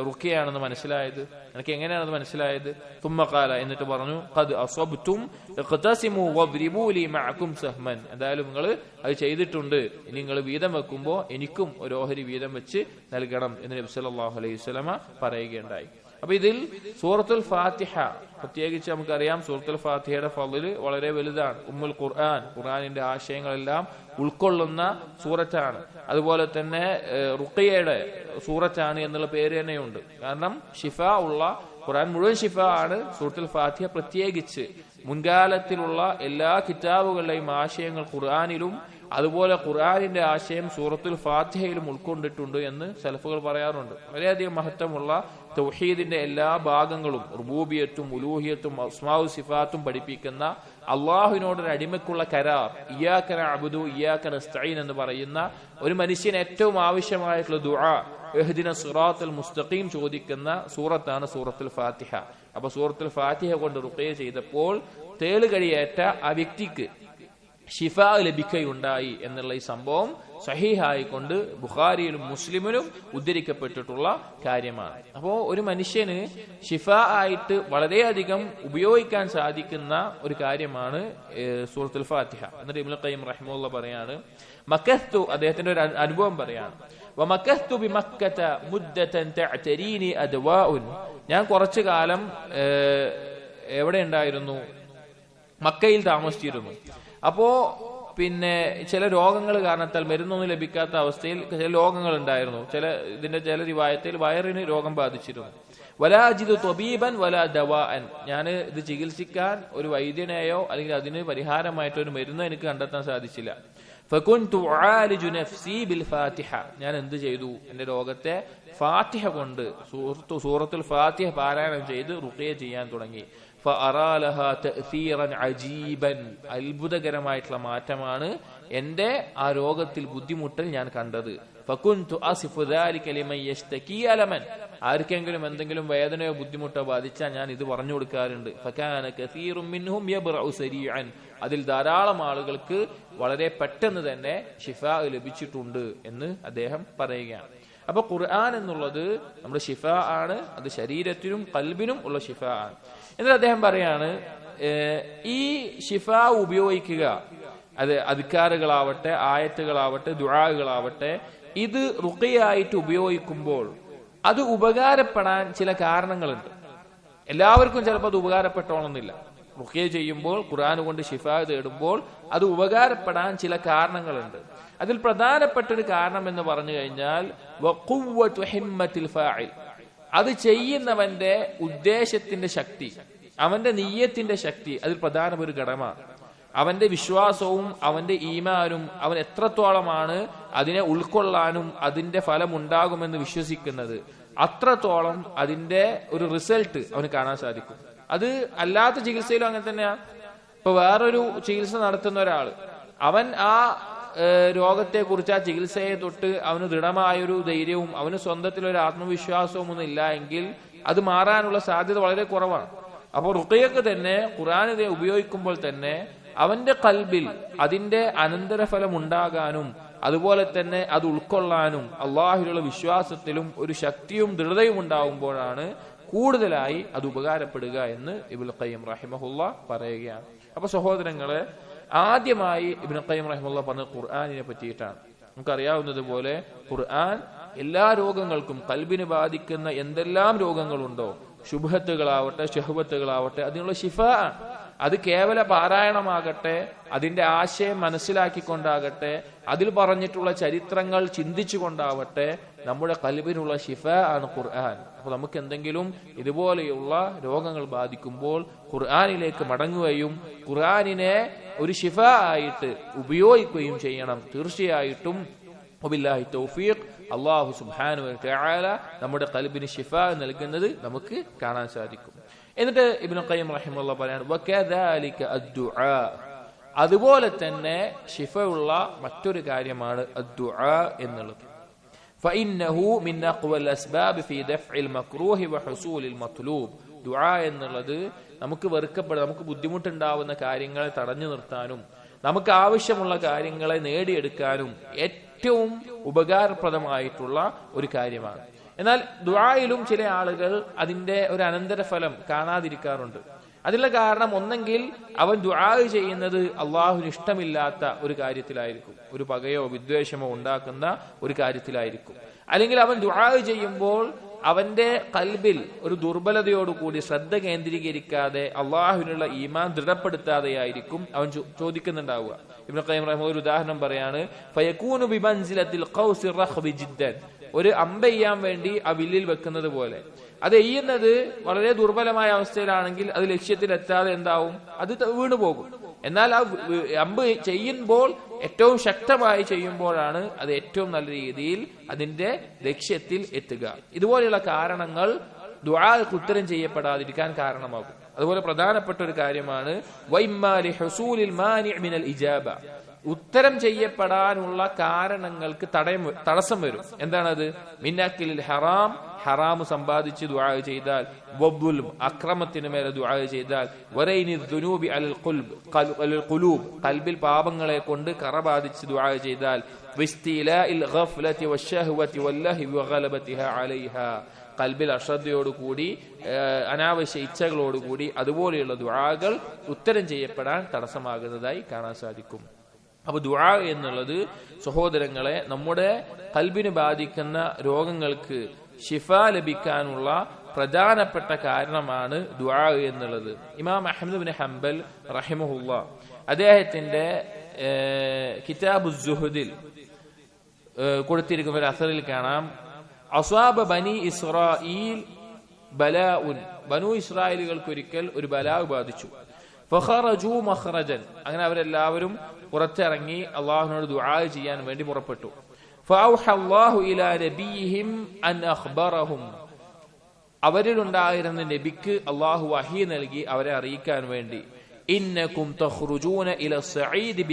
റുഖിയാണെന്ന് മനസ്സിലായത്, എനിക്ക് എങ്ങനെയാണെന്ന് മനസ്സിലായത്? തുമ്മ ഖാല എന്നിട്ട് പറഞ്ഞു ഖദ് അസബ്തും ഇഖ്തസിമു വദ്രിബൂ ലി മഅകും സഹ്മൻ, എന്തായാലും നിങ്ങൾ അത് ചെയ്തിട്ടുണ്ട്, ഇനി നിങ്ങൾ വീതം വെക്കുമ്പോൾ എനിക്കും ഒരു ഓഹരി വീതം വെച്ച് നൽകണം എന്ന് നബി സല്ലല്ലാഹു അലൈഹി വസല്ലമ പറയുകയുണ്ടായി. അപ്പൊ ഇതിൽ സൂറത്തുൽ ഫാത്തിഹ പ്രത്യേകിച്ച് നമുക്കറിയാം സൂറത്തുൽ ഫാത്തിഹയുടെ ഫള് വളരെ വലുതാണ്. ഉമ്മുൽ ഖുർആൻ, ഖുർആനിന്റെ ആശയങ്ങളെല്ലാം ഉൾക്കൊള്ളുന്ന സൂറത്താണ്. അതുപോലെ തന്നെ റുഖിയയുടെ സൂറത്താണ് എന്നുള്ള പേര് തന്നെയുണ്ട്. കാരണം ഷിഫ ഉള്ള ഖുർആൻ മുഴുവൻ ഷിഫ ആണ്. സൂറത്തുൽ ഫാത്തിഹ പ്രത്യേകിച്ച് മുൻകാലത്തിലുള്ള എല്ലാ കിതാബുകളുടെയും ആശയങ്ങൾ ഖുർആനിലും അതുപോലെ ഖുർആനിന്റെ ആശയം സൂറത്തുൽ ഫാത്തിഹയിലും ഉൾക്കൊണ്ടിട്ടുണ്ട് എന്ന് സലഫുകൾ പറയാറുണ്ട്. വളരെയധികം മഹത്വമുള്ള തൗഹീദിന്റെ എല്ലാ ഭാഗങ്ങളും റുബൂബിയത്തും ഉലൂഹിയത്തും അസ്മാഉ സിഫാത്തും പഠിപ്പിക്കുന്ന അള്ളാഹുവിനോടൊരു അടിമക്കുള്ള കരാർ, ഇയ്യാക നഅ്ബുദു ഇയ്യാക നസ്തഈൻ എന്ന് പറയുന്ന ഒരു മനുഷ്യന് ഏറ്റവും ആവശ്യമായിട്ടുള്ള ദുആ ഇഹ്ദിന സിറാത്തൽ മുസ്തഖീം ചോദിക്കുന്ന സൂറത്താണ് സൂറത്തുൽ ഫാത്തിഹ. അപ്പൊ സൂറത്തുൽ ഫാത്തിഹ കൊണ്ട് റുഖിയ ചെയ്തപ്പോൾ തേളുകടിയേറ്റ ആ വ്യക്തിക്ക് ഷിഫ ലഭിക്കുകയുണ്ടായി എന്നുള്ള ഈ സംഭവം സഹീഹായിക്കൊണ്ട് ബുഖാരിയിലും മുസ്ലിമിലും ഉദ്ധരിക്കപ്പെട്ടിട്ടുള്ള കാര്യമാണ്. അപ്പോൾ ഒരു മനുഷ്യന് ഷിഫ ആയിട്ട് വളരെയധികം ഉപയോഗിക്കാൻ സാധിക്കുന്ന ഒരു കാര്യമാണ് സൂറത്തുൽ ഫാത്തിഹ. എന്നിട്ട് ഇബ്നുൽ ഖയ്യിം റഹിമഹുല്ലാഹ് പറയാണ്, മക്കത്തു അദ്ദേഹത്തിന്റെ ഒരു അനുഭവം പറയാണ്, വമക്കത്തു ബിമക്കത മുദ്ദതൻ തഅതരീനി അദ്വാഉൻ, ഞാൻ കുറച്ചു കാലം എവിടെ ഉണ്ടായിരുന്നു, മക്കയിൽ താമസിച്ചിരുന്നു. അപ്പോ പിന്നെ ചില രോഗങ്ങൾ കാരണത്താൽ മരുന്നൊന്നും ലഭിക്കാത്ത അവസ്ഥയിൽ ചില രോഗങ്ങൾ ഉണ്ടായിരുന്നു. ഇതിന്റെ ചില റിവായത്തിൽ വയറിന് രോഗം ബാധിച്ചിരുന്നു. വലാജിദു ത്വബീബൻ വലാ ദവാഅൻ, ഞാൻ ഇത് ചികിത്സിക്കാൻ ഒരു വൈദ്യനെയോ അല്ലെങ്കിൽ അതിന് പരിഹാരമായിട്ട് ഒരു മരുന്ന് എനിക്ക് കണ്ടെത്താൻ സാധിച്ചില്ല. ഫകുൻതു ഉആലിജു നഫ്സി ബിൽ ഫാത്തിഹ, ഞാൻ എന്ത് ചെയ്തു, എന്റെ രോഗത്തെ ഫാത്തിഹ കൊണ്ട് സൂറത്തുൽ ഫാത്തിഹ പാരായണം ചെയ്ത് റുഖിയ ചെയ്യാൻ തുടങ്ങി. ഫഅറാലഹാ തഅ്സീറൻ അജീബൻ, അത്ഭുതകരമായിട്ടുള്ള മാറ്റമാണ് എന്റെ ആ രോഗത്തിൽ ബുദ്ധിമുട്ടൽ ഞാൻ കണ്ടത്. ഫകുൻതു അസിഫു ദാലിക ലിമൻ യശ്തകി അലമൻ, ആർക്കെങ്കിലും എന്തെങ്കിലും വേദനയോ ബുദ്ധിമുട്ടോ ബാധിച്ചാൽ ഞാൻ ഇത് പറഞ്ഞു കൊടുക്കാറുണ്ട്. ഫകാന കസീറും മിൻഹും യബ്റഉ സരീഅൻ, അതിൽ ധാരാളം ആളുകൾക്ക് വളരെ പെട്ടെന്ന് തന്നെ ഷിഫ ലഭിച്ചിട്ടുണ്ട് എന്ന് അദ്ദേഹം പറയുകയാണ്. അപ്പൊ ഖുർആൻ എന്നുള്ളത് നമ്മുടെ ഷിഫ ആണ്, അത് ശരീരത്തിനും ഖൽബിനും ഉള്ള ഷിഫ ആണ്. എന്നിട്ട് അദ്ദേഹം പറയാണ്, ഈ ഷിഫ ഉപയോഗിക്കുക, അത് അദ്കാറുകളാവട്ടെ ആയത്തുകളാവട്ടെ ദുആകളാവട്ടെ, ഇത് റുഖിയായിട്ട് ഉപയോഗിക്കുമ്പോൾ അത് ഉപകാരപ്പെടാൻ ചില കാരണങ്ങളുണ്ട്. എല്ലാവർക്കും ചിലപ്പോൾ അത് ഉപകാരപ്പെട്ടോണമെന്നില്ല. റുഖിയ ചെയ്യുമ്പോൾ ഖുർആൻ കൊണ്ട് ഷിഫ തേടുമ്പോൾ അത് ഉപകാരപ്പെടാൻ ചില കാരണങ്ങളുണ്ട്. അതിൽ പ്രധാനപ്പെട്ട ഒരു കാരണം എന്ന് പറഞ്ഞു കഴിഞ്ഞാൽ വഖുവ്വതു ഹിമ്മത്തിൽ ഫാഇൽ, അത് ചെയ്യുന്നവന്റെ ഉദ്ദേശത്തിന്റെ ശക്തി, അവന്റെ നിയ്യത്തിന്റെ ശക്തി അതിൽ പ്രധാന ഒരു ഘടകമാണ്. അവന്റെ വിശ്വാസവും അവന്റെ ഈമാനും അവൻ എത്രത്തോളമാണ് അതിനെ ഉൾക്കൊള്ളാനും അതിന്റെ ഫലം ഉണ്ടാകുമെന്ന് വിശ്വസിക്കുന്നത്, അത്രത്തോളം അതിന്റെ ഒരു റിസൾട്ട് അവന് കാണാൻ സാധിക്കും. അത് അല്ലാത്ത ചികിത്സയിലും അങ്ങനെ തന്നെയാണ്. ഇപ്പൊ വേറൊരു ചികിത്സ നടത്തുന്ന ഒരാൾ, അവൻ ആ രോഗത്തെ കുറിച്ച് ആ ചികിത്സയെ തൊട്ട് അവന് ദൃഢമായൊരു ധൈര്യവും അവന് സ്വന്തത്തിലൊരു ആത്മവിശ്വാസവും ഒന്നും ഇല്ല എങ്കിൽ അത് മാറാനുള്ള സാധ്യത വളരെ കുറവാണ്. അപ്പോൾ റുഖിയക്ക് തന്നെ ഖുർആനിനെ ഉപയോഗിക്കുമ്പോൾ തന്നെ അവന്റെ ഖൽബിൽ അതിന്റെ അനന്തരഫലം ഉണ്ടാകാനും അതുപോലെ തന്നെ അത് ഉൾക്കൊള്ളാനും അള്ളാഹുവിലുള്ള വിശ്വാസത്തിലും ഒരു ശക്തിയും ദൃഢതയും ഉണ്ടാവുമ്പോഴാണ് കൂടുതലായി അത് ഉപകാരപ്പെടുക എന്ന് ഇബ്നുൽ ഖയ്യിം റഹിമഹുല്ലാഹ് പറയുകയാണ്. അപ്പൊ സഹോദരങ്ങളെ, ആദ്യമായി ഇബ്നുൽ ഖയ്യിം റഹിമഹുല്ലാഹ് പറഞ്ഞ ഖുർആനിനെ പറ്റിയിട്ടാണ്. നമുക്കറിയാവുന്നതുപോലെ ഖുർആൻ എല്ലാ രോഗങ്ങൾക്കും, ഖൽബിനെ ബാധിക്കുന്ന എന്തെല്ലാം രോഗങ്ങളുണ്ടോ ശുഭത്തുകളാവട്ടെ ഷഹ്വത്തുകളാവട്ടെ അതിനുള്ള ശിഫ ആണ്. അത് കേവല പാരായണമാകട്ടെ, അതിന്റെ ആശയം മനസ്സിലാക്കിക്കൊണ്ടാകട്ടെ, അതിൽ പറഞ്ഞിട്ടുള്ള ചരിത്രങ്ങൾ ചിന്തിച്ചുകൊണ്ടാവട്ടെ, നമ്മുടെ ഖൽബിനുള്ള ശിഫ ആണ് ഖുർആൻ. അപ്പൊ നമുക്ക് എന്തെങ്കിലും ഇതുപോലെയുള്ള രോഗങ്ങൾ ബാധിക്കുമ്പോൾ ഖുർആനിലേക്ക് മടങ്ങുകയും ഖുർആനിനെ ഒരു ശിഫ ആയിട്ട് ഉപയോഗിക്കുകയും ചെയ്യണം. തീർച്ചയായിട്ടും വബില്ലാഹി തൗഫീഖ്, അല്ലാഹു സുബ്ഹാനഹു വ തആല നമ്മുടെ ഖൽബിന് ശിഫ നൽകുന്നത് നമുക്ക് കാണാൻ സാധിക്കും. എന്നിട്ട് ഇബ്നു ഖയ്യിം റഹിമഹുല്ലാഹ് പറയാണ് വകദാലിക അദ്ദുആ, അതുപോലെ തന്നെ ശിഫയുള്ള മറ്റൊരു കാര്യമാണ് അദ്ദുആ എന്നുള്ളത്. ഫഇന്നഹു മിൻ അഖ്വൽ അസ്ബാബ് ഫീ ദഫ്ഇൽ മക്റൂഹി വഹുസൂലിൽ മത്ലൂബ്. ദുആ എന്നുള്ളത് നമുക്ക് വെറുക്കപ്പെടുന്ന, നമുക്ക് ബുദ്ധിമുട്ടുണ്ടാവുന്ന കാര്യങ്ങളെ തടഞ്ഞു നിർത്താനും നമുക്ക് ആവശ്യമുള്ള കാര്യങ്ങളെ നേടിയെടുക്കാനും ഏറ്റവും ഉപകാരപ്രദമായിട്ടുള്ള ഒരു കാര്യമാണ്. എന്നാൽ ദുആയിലും ചില ആളുകൾ അതിന്റെ ഒരു അനന്തരഫലം കാണാതിരിക്കാറുണ്ട്. അതിനുള്ള കാരണം ഒന്നെങ്കിൽ അവൻ ദുആ ചെയ്യുന്നത് അള്ളാഹുവിന് ഇഷ്ടമില്ലാത്ത ഒരു കാര്യത്തിലായിരിക്കും, ഒരു പകയോ വിദ്വേഷമോ ഉണ്ടാക്കുന്ന ഒരു കാര്യത്തിലായിരിക്കും. അല്ലെങ്കിൽ അവൻ ദുആ ചെയ്യുമ്പോൾ അവന്റെ ഖൽബിൽ ഒരു ദുർബലതയോടുകൂടി ശ്രദ്ധ കേന്ദ്രീകരിക്കാതെ അള്ളാഹുവിനുള്ള ഈമാൻ ദൃഢപ്പെടുത്താതെയായിരിക്കും അവൻ ചോദിക്കുന്നുണ്ടാവുക. ഇബ്നു ഖയ്യിം റഹിമഹുല്ലാഹ് ഒരു ഉദാഹരണം പറയാണ്, ഫയകൂനു ബിമൻസിലത്തിൽ ഖൗസി റഖ്ബി ജിദ്ദൻ, ഒരു അമ്പെയ്യാൻ വേണ്ടി ആ വില്ലിൽ വെക്കുന്നത് പോലെ. അത് എയ്യുന്നത് വളരെ ദുർബലമായ അവസ്ഥയിലാണെങ്കിൽ അത് ലക്ഷ്യത്തിലെത്താതെ എന്താവും, അത് വീണു പോകും. എന്നാൽ ആ അമ്പ് ചെയ്യുമ്പോൾ ഏറ്റവും ശക്തമായി ചെയ്യുമ്പോഴാണ് അത് ഏറ്റവും നല്ല രീതിയിൽ അതിന്റെ ലക്ഷ്യത്തിൽ എത്തുക. ഇതുപോലെയുള്ള കാരണങ്ങൾ ദുആക്ക് ഉത്തരം ചെയ്യപ്പെടാതിരിക്കാൻ കാരണമാകും. അതുപോലെ പ്രധാനപ്പെട്ട ഒരു കാര്യമാണ് വൈമ്മാ ലിഹുസൂലിൽ മാനി' മിനൽ ഇജാബ, ഉത്തരം ചെയ്യപ്പെടാനുള്ള കാരണങ്ങൾക്ക് തടസ്സം വരും. എന്താണത്? മിന്നക്കിലിൽ ഹറാം, ഹറാമ് സമ്പാദിച്ച് ദുആ ചെയ്താൽ, വബുൽം, അക്രമത്തിന് മേലെ ദുആ ചെയ്താൽ, വറൈനി ദുനൂബി അലൽ ഖുലൂബ്, ഖൽബിൽ പാപങ്ങളെ കൊണ്ട് കറ ബാധിച്ച് ദുആ ചെയ്താൽ, വിസ്തിലാഇൽ ഗഫ്ലതി വശഹ്വതി വല്ലഹി വഗലബതിഹാ അലൈഹാ, ഖൽബിൽ അശ്രദ്ധയോടുകൂടി അനാവശ്യ ഇച്ഛകളോടുകൂടി അതുപോലെയുള്ള ദുആകൾ ഉത്തരം ചെയ്യപ്പെടാൻ തടസ്സമാകുന്നതായി കാണാൻ സാധിക്കും. അപ്പൊ ദുആ എന്നുള്ളത് സഹോദരങ്ങളെ നമ്മുടെ ഖൽബിനെ ബാധിക്കുന്ന രോഗങ്ങൾക്ക് ശിഫ ലഭിക്കാനുള്ള പ്രധാനപ്പെട്ട കാരണമാണ് ദുആ എന്നുള്ളത്. ഇമാം അഹ്മദ് ഇബ്നു ഹംബൽ റഹിമഹുല്ലാഹ് അദ്ദേഹത്തിന്റെ കിതാബുസ് സുഹദിൽ കൊടുത്തിരിക്കുന്ന ഒരു അസറിൽ കാണാം, അസ്വാബ ബനി ഇസ്രായീൽ ബലാഉൻ, ബനു ഇസ്രായേലുകൾക്ക് ഒരിക്കൽ ഒരു ബലാവ് ബാധിച്ചു. ഫഖറജു മഖറജൻ, അങ്ങനെ അവരെല്ലാവരും പുറത്തിറങ്ങി അള്ളാഹുവിനോട് ദുആ ചെയ്യാൻ വേണ്ടി പുറപ്പെട്ടു. ഫഔഹ അല്ലാഹു ഇലാ നബിയിഹിം അൻ അഖ്ബറഹും, അവരിലുണ്ടായിരുന്ന നബിക്ക് അള്ളാഹു വഹി നൽകി അവരെ അറിയിക്കാൻ വേണ്ടി, ഇന്നകും തഖ്റുജൂന ഇല സഈദ്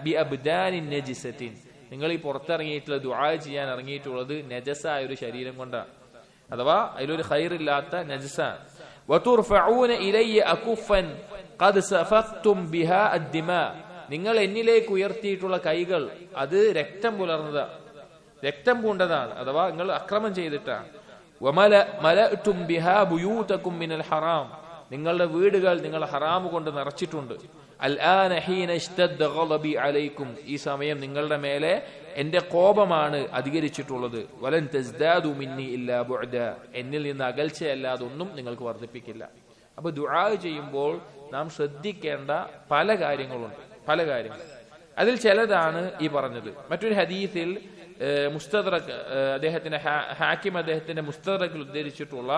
ബിഅബ്ദാനിൻ നജിസത്തിൻ, നിങ്ങൾ ഈ പുറത്തിറങ്ങിയിട്ടുള്ള ദുആ ചെയ്യാൻ ഇറങ്ങിയിട്ടുള്ളത് നജസായ ഒരു ശരീരം കൊണ്ടാണ്, അഥവാ അതിലൊരു ഖൈറില്ലാത്ത നജസാണ്. വതുർഫഊന ഇലയ്യ അകുഫൻ ഖദ് സഫഖ്തും ബിഹാ അദ്ദിമാ, നിങ്ങൾ എന്നിലേക്ക് ഉയർത്തിയിട്ടുള്ള കൈകൾ അത് രക്തം പുലർന്നതാണ്, രക്തം പൂണ്ടതാണ്, അഥവാ നിങ്ങൾ അക്രമം ചെയ്തിട്ടാണ്. വമലഅതും ബിഹാ ബുയൂതകും മിനൽ ഹറാം, നിങ്ങളുടെ വീടുകൾ നിങ്ങൾ ഹറാം കൊണ്ട് നിറച്ചിട്ടുണ്ട്. അൽആന ഹീന ഇസ്തദ്ദ ഗളബി അലൈക്കും, ഈ സമയം നിങ്ങളുടെ മേലെ എന്റെ കോപമാണ് അധികരിച്ചിട്ടുള്ളത്. വലൻ തസ്ദാദു മിന്നി ഇല്ലാ ബുഅദ, എന്നിൽ നിന്ന് അകൽച്ചയല്ലാതെ ഒന്നും നിങ്ങൾക്ക് വർദ്ധിപ്പിക്കില്ല. അപ്പൊ ദുആ ചെയ്യുമ്പോൾ നാം ശ്രദ്ധിക്കേണ്ട പല കാര്യങ്ങളുണ്ട്, പല കാര്യങ്ങൾ. അതിൽ ചിലതാണ് ഈ പറഞ്ഞത്. മറ്റൊരു ഹദീസിൽ മുസ്തദ്റക് അദ്ദേഹത്തിന്റെ ഹാക്കിം അദ്ദേഹത്തിന്റെ മുസ്തദ്റകിൽ ഉദ്ധരിച്ചിട്ടുള്ള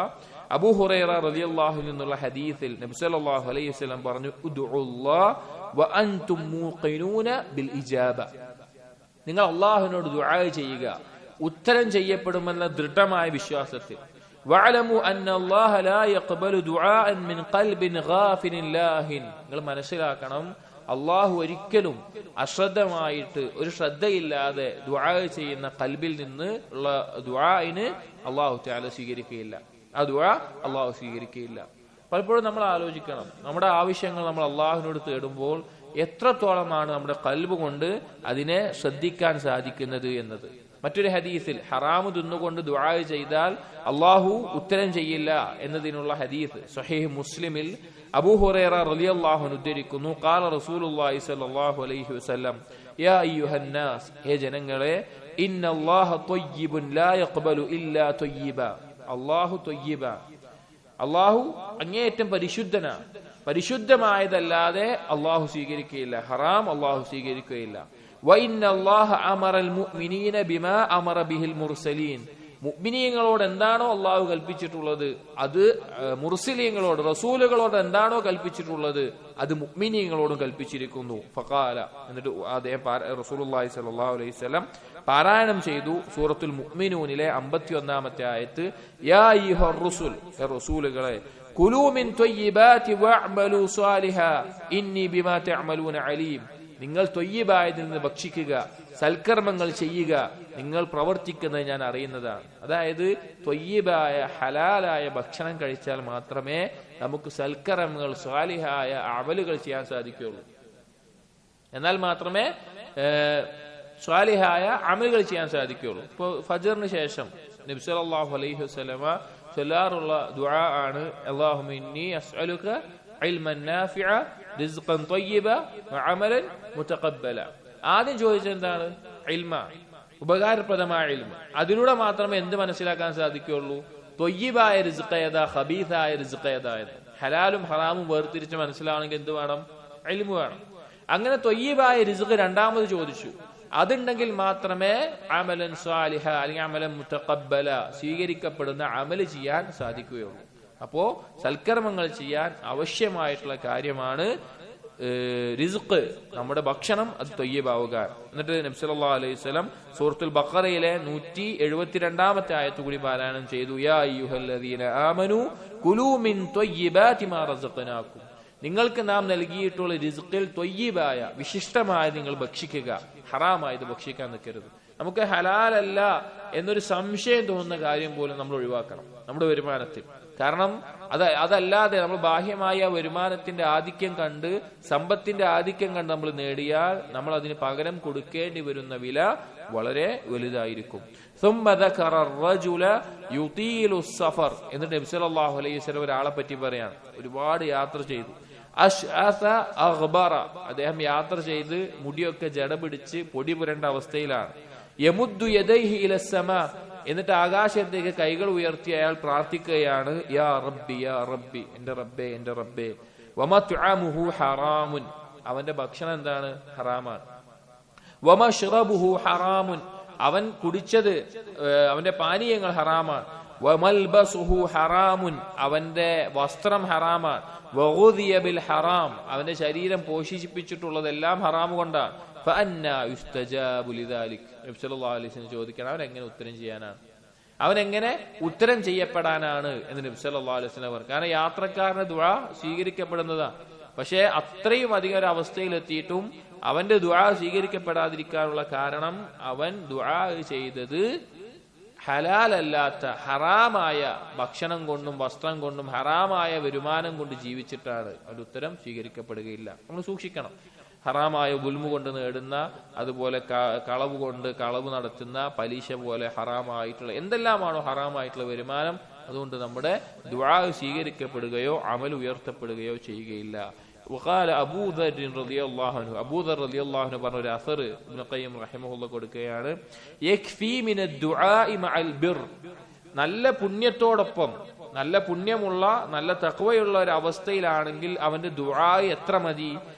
അബൂ ഹുറൈറ റളിയല്ലാഹു നിന്നുള്ള ഹദീസിൽ നബി സല്ലല്ലാഹു അലൈഹി വസല്ലം പറഞ്ഞു, ഉദ്ഉല്ലാഹ് വഅൻതും മൂഖിനൂന ബിൽ ഇജാബ, നിങ്ങൾ അല്ലാഹുവിനോട് ദുആ ചെയ്യുക ഉത്തരം ചെയ്യപ്പെടുമെന്ന ദൃഢമായ വിശ്വാസത്തിൽ. വഅലമു അന്ന അല്ലാഹ ലാ യഖ്ബലു ദുആഅൻ മിൻ ഖൽബിൻ ഗാഫിലിൻ ലാഹിൻ, നിങ്ങൾ മനസ്സിലാക്കണം അള്ളാഹു ഒരിക്കലും അശ്രദ്ധമായിട്ട് ഒരു ശ്രദ്ധയില്ലാതെ ദുആ ചെയ്യുന്ന ഖൽബിൽ നിന്ന് ഉള്ള ദുആഇന് അള്ളാഹു തആല സ്വീകരിക്കുകയില്ല, ആ ദുആ അള്ളാഹു സ്വീകരിക്കുകയില്ല. പലപ്പോഴും നമ്മൾ ആലോചിക്കണം, നമ്മുടെ ആവശ്യങ്ങൾ നമ്മൾ അള്ളാഹുവിനോട് തേടുമ്പോൾ എത്രത്തോളമാണ് നമ്മുടെ ഖൽബ് കൊണ്ട് അതിനെ ശ്രദ്ധിക്കാൻ സാധിക്കുന്നത് എന്നത്. മറ്റൊരു ഹദീസിൽ ഹറാമു തിന്നുകൊണ്ട് ദുആ ചെയ്താൽ അള്ളാഹു ഉത്തരം ചെയ്യില്ല എന്നതിനുള്ള ഹദീസ് സ്വഹീഹ് മുസ്ലിമിൽ അബൂ ഹുറൈറ റളിയല്ലാഹു അൻഹു ഉദ്ധരിക്കുന്നു, ഖാല റസൂലുള്ളാഹി സ്വല്ലല്ലാഹു അലൈഹി വസല്ലം, യാ അയ്യുഹന്നാസ്, ഹേ ജനങ്ങളെ, ഇന്നല്ലാഹ ത്വയ്യിബുൻ ലാ യഖ്ബലു ഇല്ലാ ത്വയ്യിബ, അല്ലാഹു ത്വയ്യിബ, അള്ളാഹു അങ്ങേയറ്റം പരിശുദ്ധനാണ്. പരിശുദ്ധമായതല്ലാതെ അള്ളാഹു സ്വീകരിക്കുകയില്ല. ഹറാം അള്ളാഹു സ്വീകരിക്കുകയില്ല. വഇന്നല്ലാഹ അമറൽ മുഅ്മിനീന ബിമാ അമറ ബിഹിൽ മുർസലീൻ. മുഅ്മിനീങ്ങളോട് എന്താണോ അള്ളാഹു കൽപ്പിച്ചിട്ടുള്ളത്, അത് മുർസലീങ്ങളോട് റസൂലുകളോട് എന്താണോ കൽപ്പിച്ചിട്ടുള്ളത്, അത് മുഅ്മിനീങ്ങളോടും കൽപ്പിച്ചിരിക്കുന്നു. ഫഖാല, എന്നിട്ട് അദ്ദേഹം റസൂലുള്ളാഹി സ്വല്ലല്ലാഹു അലൈഹി വസല്ലം പാരായണം ചെയ്തു സൂറത്തുൽ മുഅ്മിനൂനിലെ 51-ാമത്തെ ആയത്ത്, യാ അയ്യുഹർ റസൂൽ, റസൂലുകളെ, കുലൂ മിൻ ത്വയ്യിബാതി വഅമലൂ സ്വാലിഹാ ഇന്നി ബിമാ തഅമലൂന അലീം. നിങ്ങൾ ത്വയ്യിബായതിൽ നിന്ന് ഭക്ഷിക്കുക, സൽക്കർമ്മങ്ങൾ ചെയ്യുക, നിങ്ങൾ പ്രവർത്തിക്കുന്നത് ഞാൻ അറിയുന്നതാണ്. അതായത് ത്വയ്യിബായ ഹലാലായ ഭക്ഷണം കഴിച്ചാൽ മാത്രമേ നമുക്ക് സൽക്കർമ്മങ്ങൾ സ്വാലിഹായ അമലുകൾ ചെയ്യാൻ സാധിക്കുകയുള്ളൂ. എന്നാൽ മാത്രമേ സ്വാലിഹായ അമലുകൾ ചെയ്യാൻ സാധിക്കുകയുള്ളൂ. ഇപ്പോൾ ഫജ്റിന് ശേഷം നബി സല്ലല്ലാഹു അലൈഹി വസല്ലമ ചൊല്ലാറുള്ള ദുആ ആണ്, അല്ലാഹുമ്മ ഇന്നി അസ്അലുക ഇൽമൻ നാഫിഅ റിസ്ഖൻ ത്വയ്യിബ വഅമലൻ മുതഖബ്ബല. ആദ്യം ചോദിച്ചത് എന്താണ്? ഇൽമ, ഉപകാരപ്രദമായ ഇൽമ. അതിലൂടെ മാത്രമേ എന്ത് മനസ്സിലാക്കാൻ സാധിക്കുകയുള്ളൂ? ത്വയ്യിബായ റിസ്ഖ് ഏതാ, ഖബീസായ റിസ്ഖ് ഏതാ എന്ന്. ഹലാലും ഹറാമും വേർതിരിച്ച് മനസ്സിലാവണമെങ്കിൽ എന്ത് വേണം? ഇൽമ വേണം. അങ്ങനെ ത്വയ്യിബായ റിസ്ഖ് രണ്ടാമത് ചോദിച്ചു. അതുണ്ടെങ്കിൽ മാത്രമേ അമലൻ സ്വാലിഹ അല്ലെങ്കിൽ അമലൻ മുതഖബ്ബല, സ്വീകരിക്കപ്പെടുന്ന അമല് ചെയ്യാൻ സാധിക്കുകയുള്ളൂ. അപ്പോ സൽക്കർമ്മങ്ങൾ ചെയ്യാൻ ആവശ്യമായിട്ടുള്ള കാര്യമാണ് റിസ്ഖ്, നമ്മുടെ ഭക്ഷണം അത് ത്വയ്യിബാവുക. എന്നിട്ട് നബി സല്ലല്ലാഹു അലൈഹി വസല്ലം സൂറത്തുൽ ബഖറയിലെ 172-ാമത്തെ ആയത്ത് കൂടി പാരായണം ചെയ്തു, യാ അയ്യുഹല്ലദീന ആമനൂ കുലൂ മിൻ ത്വയ്യിബാതി മാ റസഖനാകും. നിങ്ങൾക്ക് നാം നൽകിയിട്ടുള്ള റിസ്ഖിൽ ത്വയ്യിബായ വിശിഷ്ടമായ നിങ്ങൾ ഭക്ഷിക്കുക, ഹറാമായത് ഭക്ഷിക്കാൻ നിൽക്കരുത്. നമുക്ക് ഹലാലല്ല എന്നൊരു സംശയം തോന്നുന്ന കാര്യം പോലും നമ്മൾ ഒഴിവാക്കണം നമ്മുടെ വരുമാനത്തിൽ. കാരണം അതല്ലാതെ നമ്മൾ ബാഹ്യമായ വരുമാനത്തിന്റെ ആധിക്യം കണ്ട്, സമ്പത്തിന്റെ ആധിക്യം കണ്ട് നമ്മൾ നേടിയാൽ നമ്മൾ അതിന് പകരം കൊടുക്കേണ്ടി വരുന്ന വില വളരെ വലുതായിരിക്കും. എന്നിട്ട് നബി സല്ലല്ലാഹു അലൈഹി വസല്ലം ഒരാളെ പറ്റി പറയാണ്, ഒരുപാട് യാത്ര ചെയ്തു. അദ്ദേഹം യാത്ര ചെയ്ത് മുടിയൊക്കെ ജട പിടിച്ച് പൊടി പുരണ്ട അവസ്ഥയിലാണ്. യമുദ്ദു യദൈഹി ഇലസ്സമാ, എന്നിട്ട് ആകാശത്തേക്ക് കൈകൾ ഉയർത്തി അയാൾ പ്രാർത്ഥിക്കുകയാണ്, യാ റബ്ബി യാ റബ്ബി, എന്റെ റബ്ബേ എന്റെ റബ്ബേ. വമത്അമുഹു ഹറാമുൻ, അവന്റെ ഭക്ഷണം എന്താണ്? ഹറാമാണ്. വമശ്റബുഹു ഹറാമുൻ, അവൻ കുടിച്ചത്, അവന്റെ പാനീയങ്ങൾ ഹറാമാണ്. വമൽബസുഹു ഹറാമുൻ, അവന്റെ വസ്ത്രം ഹറാമാണ്. വഗുദിയ ബിൽ ഹറാം, അവന്റെ ശരീരം പോഷിപ്പിച്ചിട്ടുള്ളതെല്ലാം ഹറാം കൊണ്ടാണ്. ഫഅന്നാ യുസ്തജാബു ലിദാലിക്, നബി സല്ലല്ലാഹു അലൈഹി വസല്ലം ചോദിക്കണം, അവൻ എങ്ങനെ ഉത്തരം ചെയ്യാനാണ്, അവൻ എങ്ങനെ ഉത്തരം ചെയ്യപ്പെടാനാണ് എന്ന് നബി സല്ലല്ലാഹു അലൈഹി വസല്ലം പറഞ്ഞു. കാരണം യാത്രക്കാരന്റെ ദുആ സ്വീകരിക്കപ്പെടുന്നതാണ്. പക്ഷേ അത്രയും അധികം ഒരു അവസ്ഥയിലെത്തിയിട്ടും അവന്റെ ദുആ സ്വീകരിക്കപ്പെടാതിരിക്കാനുള്ള കാരണം അവൻ ദുആ ചെയ്തത് ഹലാലല്ലാത്ത ഹറാമായ ഭക്ഷണം കൊണ്ടും വസ്ത്രം കൊണ്ടും ഹറാമായ വരുമാനം കൊണ്ട് ജീവിച്ചിട്ടാണ്. അതിന്റെ ഉത്തരം സ്വീകരിക്കപ്പെടുകയില്ല. നമ്മൾ സൂക്ഷിക്കണം. ഹറാമായ ഗുൽമു കൊണ്ട് നേടുന്ന, അതുപോലെ കളവ് കൊണ്ട് കളവ് നടത്തുന്ന, പലിശ പോലെ ഹറാമായിട്ടുള്ള എന്തെല്ലാമാണോ ഹറാമായിട്ടുള്ള വരുമാനം, അതുകൊണ്ട് നമ്മുടെ ദുആ സ്വീകരിക്കപ്പെടുകയോ അമൽ ഉയർത്തപ്പെടുകയോ ചെയ്യുകയില്ല. وقال أبو ذر رضي الله عنه, അബൂ ദർ റളിയല്ലാഹു അൻഹു പറഞ്ഞ ഒരു അസർ ഇബ്നു ഖയ്യിം റഹിമഹുല്ലാഹ് കൊടുക്കുകയാണ്, യക്ഫി മിന ദുആഇ മഅൽ ബിർ, നല്ല പുണ്യത്തോടൊപ്പം, നല്ല പുണ്യമുള്ള നല്ല തഖ്വയുള്ള ഒരു അവസ്ഥയിലാണെങ്കിൽ അവന്റെ ദുആ എത്ര മതി?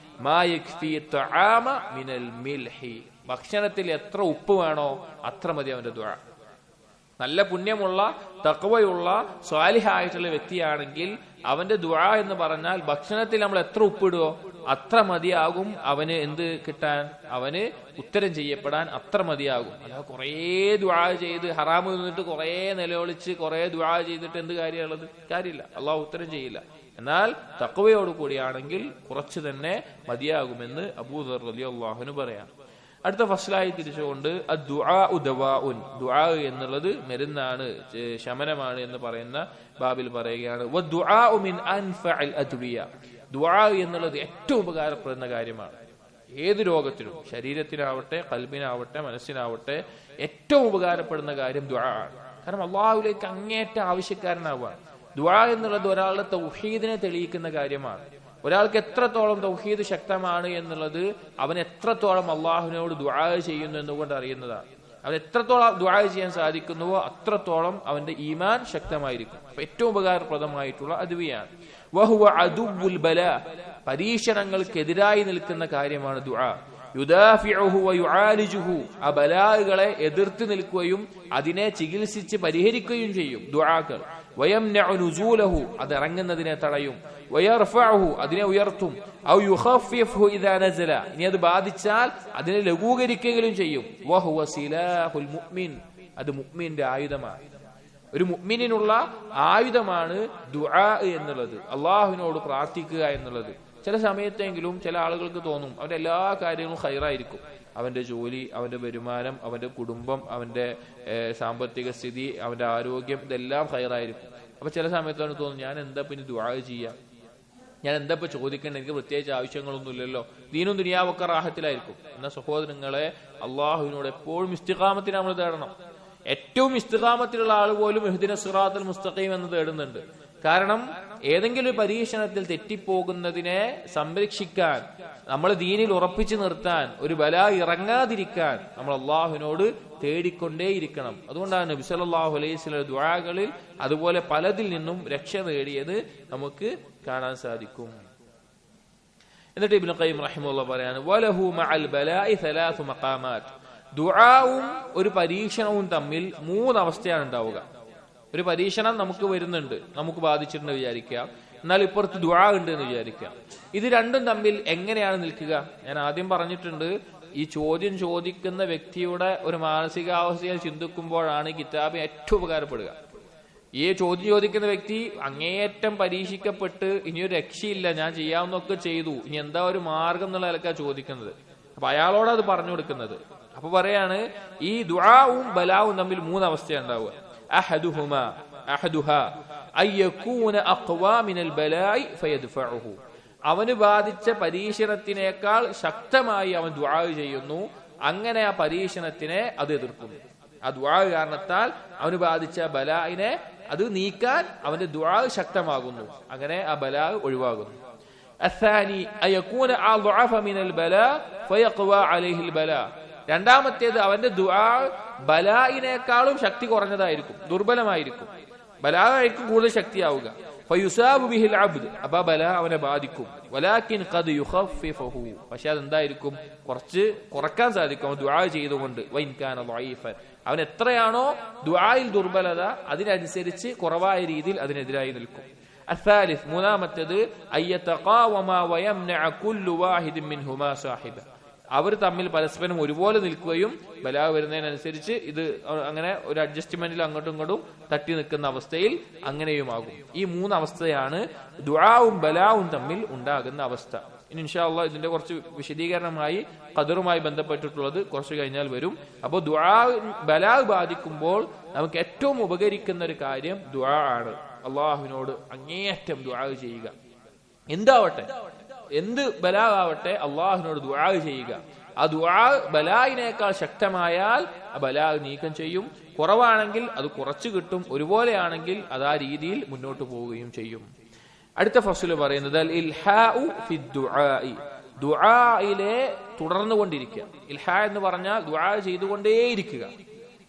മാ യക്ഫി തആമ മിനൽ മിൽഹി, ഭക്ഷണത്തിൽ എത്ര ഉപ്പ് വേണോ അത്ര മതി അവന്റെ ദുആ. നല്ല പുണ്യമുള്ള തഖ്വയുള്ള സ്വാലിഹായിട്ടുള്ള വ്യക്തിയാണെങ്കിൽ അവന്റെ ദുആ എന്ന് പറഞ്ഞാൽ ഭക്ഷണത്തിൽ നമ്മൾ എത്ര ഉപ്പിടുവോ അത്ര മതിയാകും അവന് എന്ത് കിട്ടാൻ, അവന് ഉത്തരം ചെയ്യപ്പെടാൻ അത്ര മതിയാകും. അല്ലാതെ കുറേ ദുആ ചെയ്ത് ഹറാമ് നിന്നിട്ട് കുറേ നിലവിളിച്ച് കുറേ ദുആ ചെയ്തിട്ട് എന്ത് കാര്യമുള്ളത്? കാര്യമില്ല, അള്ളാഹു ഉത്തരം ചെയ്യില്ല. എന്നാൽ തഖ്വയോട് കൂടിയാണെങ്കിൽ കുറച്ച് തന്നെ മതിയാകുമെന്ന് അബൂ ദർ റളിയല്ലാഹു അൻഹു പറയാം. അടുത്ത ഫസ്ലായി തിരിച്ചുകൊണ്ട് ദുആ എന്നുള്ളത് മരുന്നാണ്, ശമനമാണ് എന്ന് പറയുന്ന ബാബിൽ പറയുകയാണ്. ദുആ എന്നുള്ളത് ഏറ്റവും ഉപകാരപ്പെടുന്ന കാര്യമാണ്. ഏത് രോഗത്തിനും, ശരീരത്തിനാവട്ടെ ഖൽബിനാവട്ടെ മനസ്സിനാവട്ടെ, ഏറ്റവും ഉപകാരപ്പെടുന്ന കാര്യം ദുആ ആണ്. കാരണം അള്ളാഹുവിലേക്ക് അങ്ങേറ്റ ആവശ്യക്കാരനാവുക. ദുആ എന്നുള്ളത് ഒരാളുടെ തൗഹീദിനെ തെളിയിക്കുന്ന കാര്യമാണ്. ഒരാൾക്ക് എത്രത്തോളം തൗഹീദ് ശക്തമാണ് എന്നുള്ളത് അവൻ എത്രത്തോളം അള്ളാഹുവിനോട് ദുആ ചെയ്യുന്നു എന്നുകൊണ്ട് അറിയുന്നതാണ്. അവൻ എത്രത്തോളം ദുആ ചെയ്യാൻ സാധിക്കുന്നുവോ അത്രത്തോളം അവന്റെ ഈമാൻ ശക്തമായിരിക്കും. അപ്പൊ ഏറ്റവും ഉപകാരപ്രദമായിട്ടുള്ള അദ്വിയാണ്. വഹുവ അദുവുൽ ബലാ, പരീക്ഷണങ്ങൾക്കെതിരായി നിൽക്കുന്ന കാര്യമാണ് ദുആ. യുദാഫിഉഹു വയുആലിജുഹു, ആ ബലാകളെ എതിർത്ത് നിൽക്കുകയും അതിനെ ചികിത്സിച്ച് പരിഹരിക്കുകയും ചെയ്യും ദുആകൾ. വയംനഉ നുസൂലഹു, അത് ഇറങ്ങുന്നതിനെ തടയും. വയർഫഉഹു, അതിനെ ഉയർത്തും. ഔ യുഖഫിഫുഹു ഇദാ നസല, ഇനി അത് ബാധിച്ചാൽ അതിനെ ലഘൂകരിക്കുകയും ചെയ്യും. വഹുവ സിലാഹുൽ മുഅ്മിൻ, അത് മുഅ്മിന്റെ ആയുധമാണ്. ഒരു മുഅ്മിനിനുള്ള ആയുധമാണ് ദുആ എന്നുള്ളത്, അള്ളാഹുവിനോട് പ്രാർത്ഥിക്കുക എന്നുള്ളത്. ചില സമയത്തെങ്കിലും ചില ആളുകൾക്ക് തോന്നും അവന്റെ എല്ലാ കാര്യങ്ങളും ഖൈറായിരിക്കും, അവന്റെ ജോലി, അവന്റെ വരുമാനം, അവന്റെ കുടുംബം, അവന്റെ സാമ്പത്തിക സ്ഥിതി, അവന്റെ ആരോഗ്യം, ഇതെല്ലാം ഖൈറായിരിക്കും. അപ്പൊ ചില സമയത്താണ് തോന്നും ഞാൻ എന്താ പിന്നെ ദുആ ചെയ്യാ, ഞാൻ എന്താ ഇപ്പൊ ചോദിക്കേണ്ടത്, എനിക്ക് പ്രത്യേകിച്ച് ആവശ്യങ്ങളൊന്നും ഇല്ലല്ലോ, ദീനും ദുനിയാവൊക്കെ റാഹത്തിലായിരിക്കും. എന്ന സഹോദരങ്ങളെ, അള്ളാഹുവിനോട് എപ്പോഴും ഇസ്തിഖാമത്തിന് നമ്മൾ തേടണം. ഏറ്റവും ഇസ്തിഖാമത്തിലുള്ള ആൾ പോലും ഇഹ്ദിന സിറാത്തുൽ മുസ്തഖീം എന്ന് തേടുന്നുണ്ട്. കാരണം ഏതെങ്കിലും ഒരു പരീക്ഷണത്തിൽ തെറ്റിപ്പോകുന്നതിനെ സംരക്ഷിക്കാൻ, നമ്മൾ ദീനിൽ ഉറപ്പിച്ചു നിർത്താൻ, ഒരു ബലാ ഇറങ്ങാതിരിക്കാൻ നമ്മൾ അള്ളാഹുവിനോട് തേടിക്കൊണ്ടേയിരിക്കണം. അതുകൊണ്ടാണ് നബി സല്ലല്ലാഹു അലൈഹി വസല്ലം ദുആകളിൽ അതുപോലെ പലതിൽ നിന്നും രക്ഷ നേടിയത് നമുക്ക് കാണാൻ സാധിക്കും. എന്നിട്ട് ഇബ്നു ഖയ്യിം റഹിമഹുല്ലാഹ് പറയാണ്, വലഹു മഅൽ ബലാഇ സലാസു മഖാമാത്ത്, ദുആവും ഒരു പരീക്ഷണവും തമ്മിൽ 3 അവസ്ഥയാണ് ഉണ്ടാവുക. ഒരു പരീക്ഷണം നമുക്ക് വരുന്നുണ്ട്, നമുക്ക് ബാധിച്ചിട്ടുണ്ട് വിചാരിക്കാം, എന്നാൽ ഇപ്പുറത്ത് ദുആ ഉണ്ട് എന്ന് വിചാരിക്കാം. ഇത് രണ്ടും തമ്മിൽ എങ്ങനെയാണ് നിൽക്കുക? ഞാൻ ആദ്യം പറഞ്ഞിട്ടുണ്ട്, ഈ ചോദ്യം ചോദിക്കുന്ന വ്യക്തിയുടെ ഒരു മാനസികാവസ്ഥയിൽ ചിന്തിക്കുമ്പോഴാണ് ഈ കിതാബ് ഏറ്റവും ഉപകാരപ്പെടുക. ഈ ചോദ്യം ചോദിക്കുന്ന വ്യക്തി അങ്ങേയറ്റം പരീക്ഷിക്കപ്പെട്ട് ഇനിയൊരു രക്ഷയില്ല, ഞാൻ ചെയ്യാവുന്നൊക്കെ ചെയ്തു, ഇനി എന്താ ഒരു മാർഗം എന്നുള്ള നിലക്കാ ചോദിക്കുന്നത്. അപ്പൊ അയാളോട് അത് പറഞ്ഞു കൊടുക്കുന്നത്. അപ്പൊ പറയാണ്, ഈ ദുആവും ബലാവും തമ്മിൽ 3 അവസ്ഥയാണ് ഉണ്ടാവുക. അഹദുഹാ അയ്യകൂന അഖ്വാ മിനൽ ബലാഇ ഫയദ്ഫഉഹു, അവന് ബാധിച്ച പരീക്ഷണത്തിനേക്കാൾ ശക്തമായി അവൻ ദുആ ചെയ്യുന്നു, അങ്ങനെ ആ പരീക്ഷണത്തിനെ അത് എതിർക്കുന്നു. ആ ദുആ കാരണത്താൽ അവന് ബാധിച്ച ബലാഇനെ അത് നീക്കാൻ അവന്റെ ദുആ ശക്തമാകുന്നു, അങ്ങനെ ആ ബലാ ഒഴിവാകുന്നു. അസ്സാനി അയകൂന അദ്അഫ മിനൽ ബലാ ഫയഖ്വാ അലൈഹിൽ ബലാ, രണ്ടാമത്തേത് അവന്റെ ദുആ ബലായിനേക്കാളും ശക്തി കുറഞ്ഞതായിരിക്കും, ദുർബലമായിരിക്കും. ബലായിരിക്കും കൂടുതൽ ശക്തിയാവുക. ഫയുസാബു ബിഹിൽ അബ്ദ്, അപ്പൊ ബലാ അവനെ ബാധിക്കും. വലാകിൻ ഖദ് യുഖഫിഫുഹു, പക്ഷെ അതെന്തായിരിക്കും, കുറച്ച് കുറക്കാൻ സാധിക്കും അവൻ ദുആ ചെയ്തുകൊണ്ട്. വഇൻ കാന ളഈഫൻ, അവൻ എത്രയാണോ ദുആയിൽ ദുർബലത അതിനനുസരിച്ച് കുറവായ രീതിയിൽ അതിനെതിരായി നിൽക്കും. അസ്സാലിസ്, മൂന്നാമത്തേത് അയ്യതഖാവമ വയംനഅ കുല്ലു വാഹിദിൻ മിൻഹുമാ സാഹിബ, അവർ തമ്മിൽ പരസ്പരം ഒരുപോലെ നിൽക്കുകയും ബലാ വരുന്നതിനനുസരിച്ച് ഇത് അങ്ങനെ ഒരു അഡ്ജസ്റ്റ്മെന്റിൽ അങ്ങോട്ടും ഇങ്ങോട്ടും തട്ടി നിൽക്കുന്ന അവസ്ഥയിൽ അങ്ങനെയുമാകും. ഈ 3 അവസ്ഥയാണ് ദുആവും ബലാവും തമ്മിൽ ഉണ്ടാകുന്ന അവസ്ഥ. ഇനി ഇൻഷാ അല്ലാഹ് ഇതിന്റെ കുറച്ച് വിശദീകരണമായി ഖദറുമായി ബന്ധപ്പെട്ടിട്ടുള്ളത് കുറച്ച് കഴിഞ്ഞാൽ വരും. അപ്പോൾ ദുആ ബലാ ബാധിക്കുമ്പോൾ നമുക്ക് ഏറ്റവും ഉപകരിക്കുന്ന ഒരു കാര്യം ദുആ ആണ്. അള്ളാഹുവിനോട് അങ്ങേയറ്റം ദുആ ചെയ്യുക. എന്താവട്ടെ, എന്ത് ബലാവട്ടെ അള്ളാഹുവിനോട് ദുആ ചെയ്യുക. ആ ദുആ ബലായിനേക്കാൾ ശക്തമായാൽ ആ ബലാ നീക്കം ചെയ്യും. കുറവാണെങ്കിൽ അത് കുറച്ചു കിട്ടും. ഒരുപോലെയാണെങ്കിൽ അത് ആ രീതിയിൽ മുന്നോട്ട് പോവുകയും ചെയ്യും. അടുത്ത ഫസ്ല് പറയുന്നത് അൽ ഇൽഹാഉ ഫി ദുആഇ, ദുആയിലെ തുടർന്നുകൊണ്ടിരിക്കുക. ഇൽഹാ എന്ന് പറഞ്ഞാൽ ദുആ ചെയ്തുകൊണ്ടേയിരിക്കുക,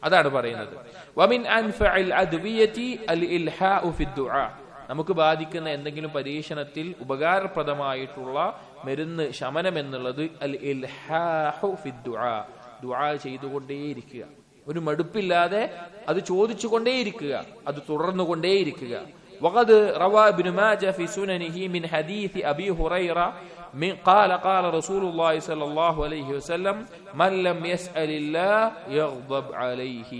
അതാണ് പറയുന്നത്. വമിൻ അൻഫഇൽ അദ്വിയതി അൽ ഇൽഹാഉ ഫി ദുആ, നമുക്ക് ബാധിക്കുന്ന എന്തെങ്കിലും പരീക്ഷണത്തിൽ ഉപകാരപ്രദമായിട്ടുള്ള മരുന്ന്, ശമനം എന്നുള്ളത് അൽ ഇൽഹാഹു ഫി ദുആ, ദുആ ചെയ്തുകൊണ്ടേയിരിക്കുക. ഒരു മടുപ്പില്ലാതെ അത് ചോദിച്ചുകൊണ്ടേയിരിക്കുക, അത് തുടർന്നുകൊണ്ടേയിരിക്കുക. وقد روى ابن ماجه في سننه من حديث أبي هريرة قال رسول الله صلى الله عليه وسلم من لم يسأل الله يغضب عليه,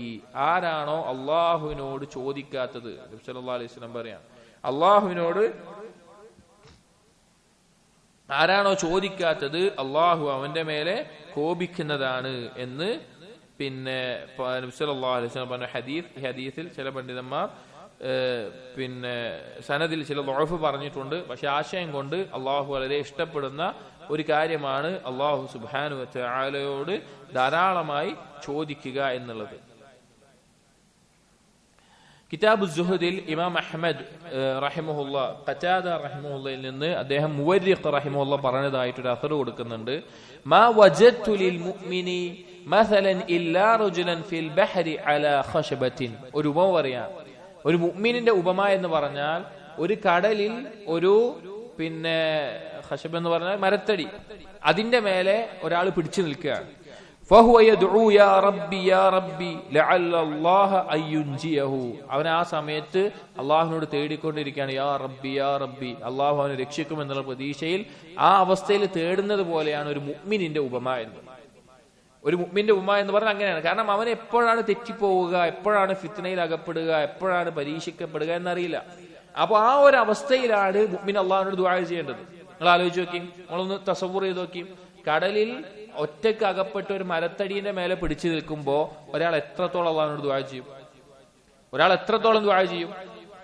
ആരാണോ അല്ലാഹുവിനോട് ചോദിക്കാത്തത്, നബി സല്ലല്ലാഹു അലൈഹി വസല്ലം പറയാം, അള്ളാഹുവിനോട് ആരാണോ ചോദിക്കാത്തത് അള്ളാഹു അവന്റെ മേലെ കോപിക്കുന്നതാണ് എന്ന് പിന്നെ നബി സല്ലല്ലാഹു അലൈഹി വസല്ലം പറഞ്ഞ ഹദീസിൽ ചില പണ്ഡിതന്മാർ പിന്നെ സനദിൽ ചില ദുഅഫ് പറഞ്ഞിട്ടുണ്ട്. പക്ഷെ ആശയം കൊണ്ട് അള്ളാഹു വളരെ ഇഷ്ടപ്പെടുന്ന ഒരു കാര്യമാണ് അള്ളാഹു സുബ്ഹാനഹു വ തആലയോട് ധാരാളമായി ചോദിക്കുക എന്നുള്ളത്. കിതാബ് സുഹദിൽ ഇമാം അഹ്മദ് റഹിമഹുല്ല ഖതാദ റഹിമഹുല്ലയിൽ നിന്ന് അദ്ദേഹം മുവരിഖ് റഹിമഹുല്ല പറഞ്ഞതായിട്ട് ഒരു അസർ കൊടുക്കുന്നുണ്ട്. മാ വജദ്തു ലിൽ മുഅ്മിനി മസലൻ ഇല്ലാ റജുലൻ ഫിൽ ബഹരി അലാ ഖശബത്തിൻ. ഒരു ഉപമ പറയാം. ഒരു മുഅ്മിനിന്റെ ഉപമ എന്ന് പറഞ്ഞാൽ ഒരു കടലിൽ ഒരു ഖശബ് എന്ന് പറഞ്ഞാൽ മരത്തടി, അതിന്റെ മേലെ ഒരാൾ പിടിച്ചു നിൽക്കുകയാണ്. فهو يدعو يا ربي يا ربي لعل الله ان ينجيه. അവൻ ആ സമയത്ത് അള്ളാഹുവിനോട് തേടിക്കൊണ്ടിരിക്കുകയാണ്, യാ റബ്ബി യാ റബ്ബി, അള്ളാഹു അവനെ രക്ഷിക്കുമെന്നുള്ള പ്രതീക്ഷയിൽ ആ അവസ്ഥയിൽ തേടുന്നത് പോലെയാണ് ഒരു മുഅ്മിനിന്റെ ഉപമ എന്ന്. ഒരു മുഅ്മിന്റെ ഉപമ എന്ന് പറഞ്ഞാൽ അങ്ങനെയാണ്. കാരണം അവൻ എപ്പോഴാണ് തെറ്റിപ്പോവുക, എപ്പോഴാണ് ഫിത്നയിൽ അകപ്പെടുക, എപ്പോഴാണ് പരീക്ഷിക്കപ്പെടുക എന്നറിയില്ല. അപ്പൊ ആ ഒരു അവസ്ഥയിലാണ് മുഅ്മിൻ അള്ളാഹുവിനോട് ദുആ ചെയ്യേണ്ടത്. നിങ്ങൾ ആലോചിച്ച് നോക്കി, നമ്മളൊന്ന് തസവ്വുർ ചെയ്ത് നോക്കി. കടലിൽ ഒറ്റയ്ക്ക് അകപ്പെട്ട ഒരു മരത്തടിയുടെ മേലെ പിടിച്ചു നിൽക്കുമ്പോ ഒരാൾ എത്രത്തോളം അള്ളാഹുവിനോട് ദുആ ചെയ്യും? ഒരാൾ എത്രത്തോളം ദുആ ചെയ്യും?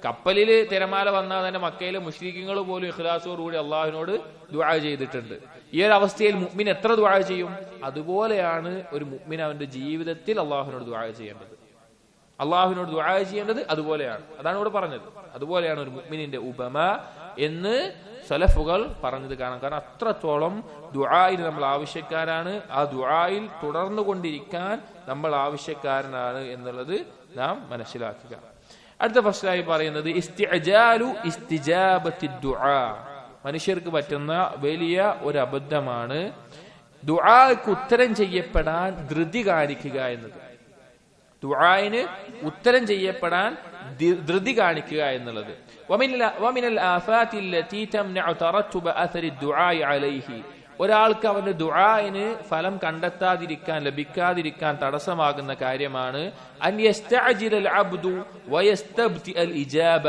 കപ്പലിൽ തിരമാല വന്നാൽ തന്നെ മക്കയിലെ മുശ്രിക്കുകൾ പോലും ഇഖ്ലാസോടുകൂടി അള്ളാഹുവിനോട് ദുആ ചെയ്തിട്ടുണ്ട്. ഈ ഒരു അവസ്ഥയിൽ മുഅ്മിൻ എത്ര ദുആ ചെയ്യും? അതുപോലെയാണ് ഒരു മുഅ്മിൻ അവന്റെ ജീവിതത്തിൽ അള്ളാഹുവിനോട് ദുആ ചെയ്യേണ്ടത്. അള്ളാഹുവിനോട് ദുആ ചെയ്യേണ്ടത് അതുപോലെയാണ്. അതാണ് ഇവിടെ പറഞ്ഞത്. അതുപോലെയാണ് ഒരു മുഅ്മിനിന്റെ ഉപമ എന്ന് സലഫുകൾ പറഞ്ഞത് കാണാം. കാരണം അത്രത്തോളം ദുആയിൽ നമ്മൾ ആവശ്യക്കാരാണ്. ആ ദുആയിൽ തുടർന്നു കൊണ്ടിരിക്കാൻ നമ്മൾ ആവശ്യക്കാരനാണ് എന്നുള്ളത് നാം മനസ്സിലാക്കുക. അടുത്ത ഫസ്ലായി പറയുന്നത് ഇസ്തിഅജാലു ഇസ്തിജാബത്തി ദുആ. മനുഷ്യർക്ക് പറ്റുന്ന വലിയ ഒരു അബദ്ധമാണ് ദുആക്ക് ഉത്തരം ചെയ്യപ്പെടാൻ ധൃതി കാണിക്കുക എന്നത്. ദുആയിന് ഉത്തരം ചെയ്യപ്പെടാൻ ധൃതി കാണിക്കുക എന്നുള്ളത്. ومن الآفات التي تمنع ترتب أثر الدعاء عليه. ഒരാൾക്ക് അവന്റെ ദുആയിന് ഫലം കണ്ടെത്താതിരിക്കാൻ, ലഭിക്കാതിരിക്കാൻ തടസ്സമാകുന്ന കാര്യമാണ് അൻ യസ്തഅജില അൽ അബ്ദു വയസ്തബ്തി അൽ ഇജാബ.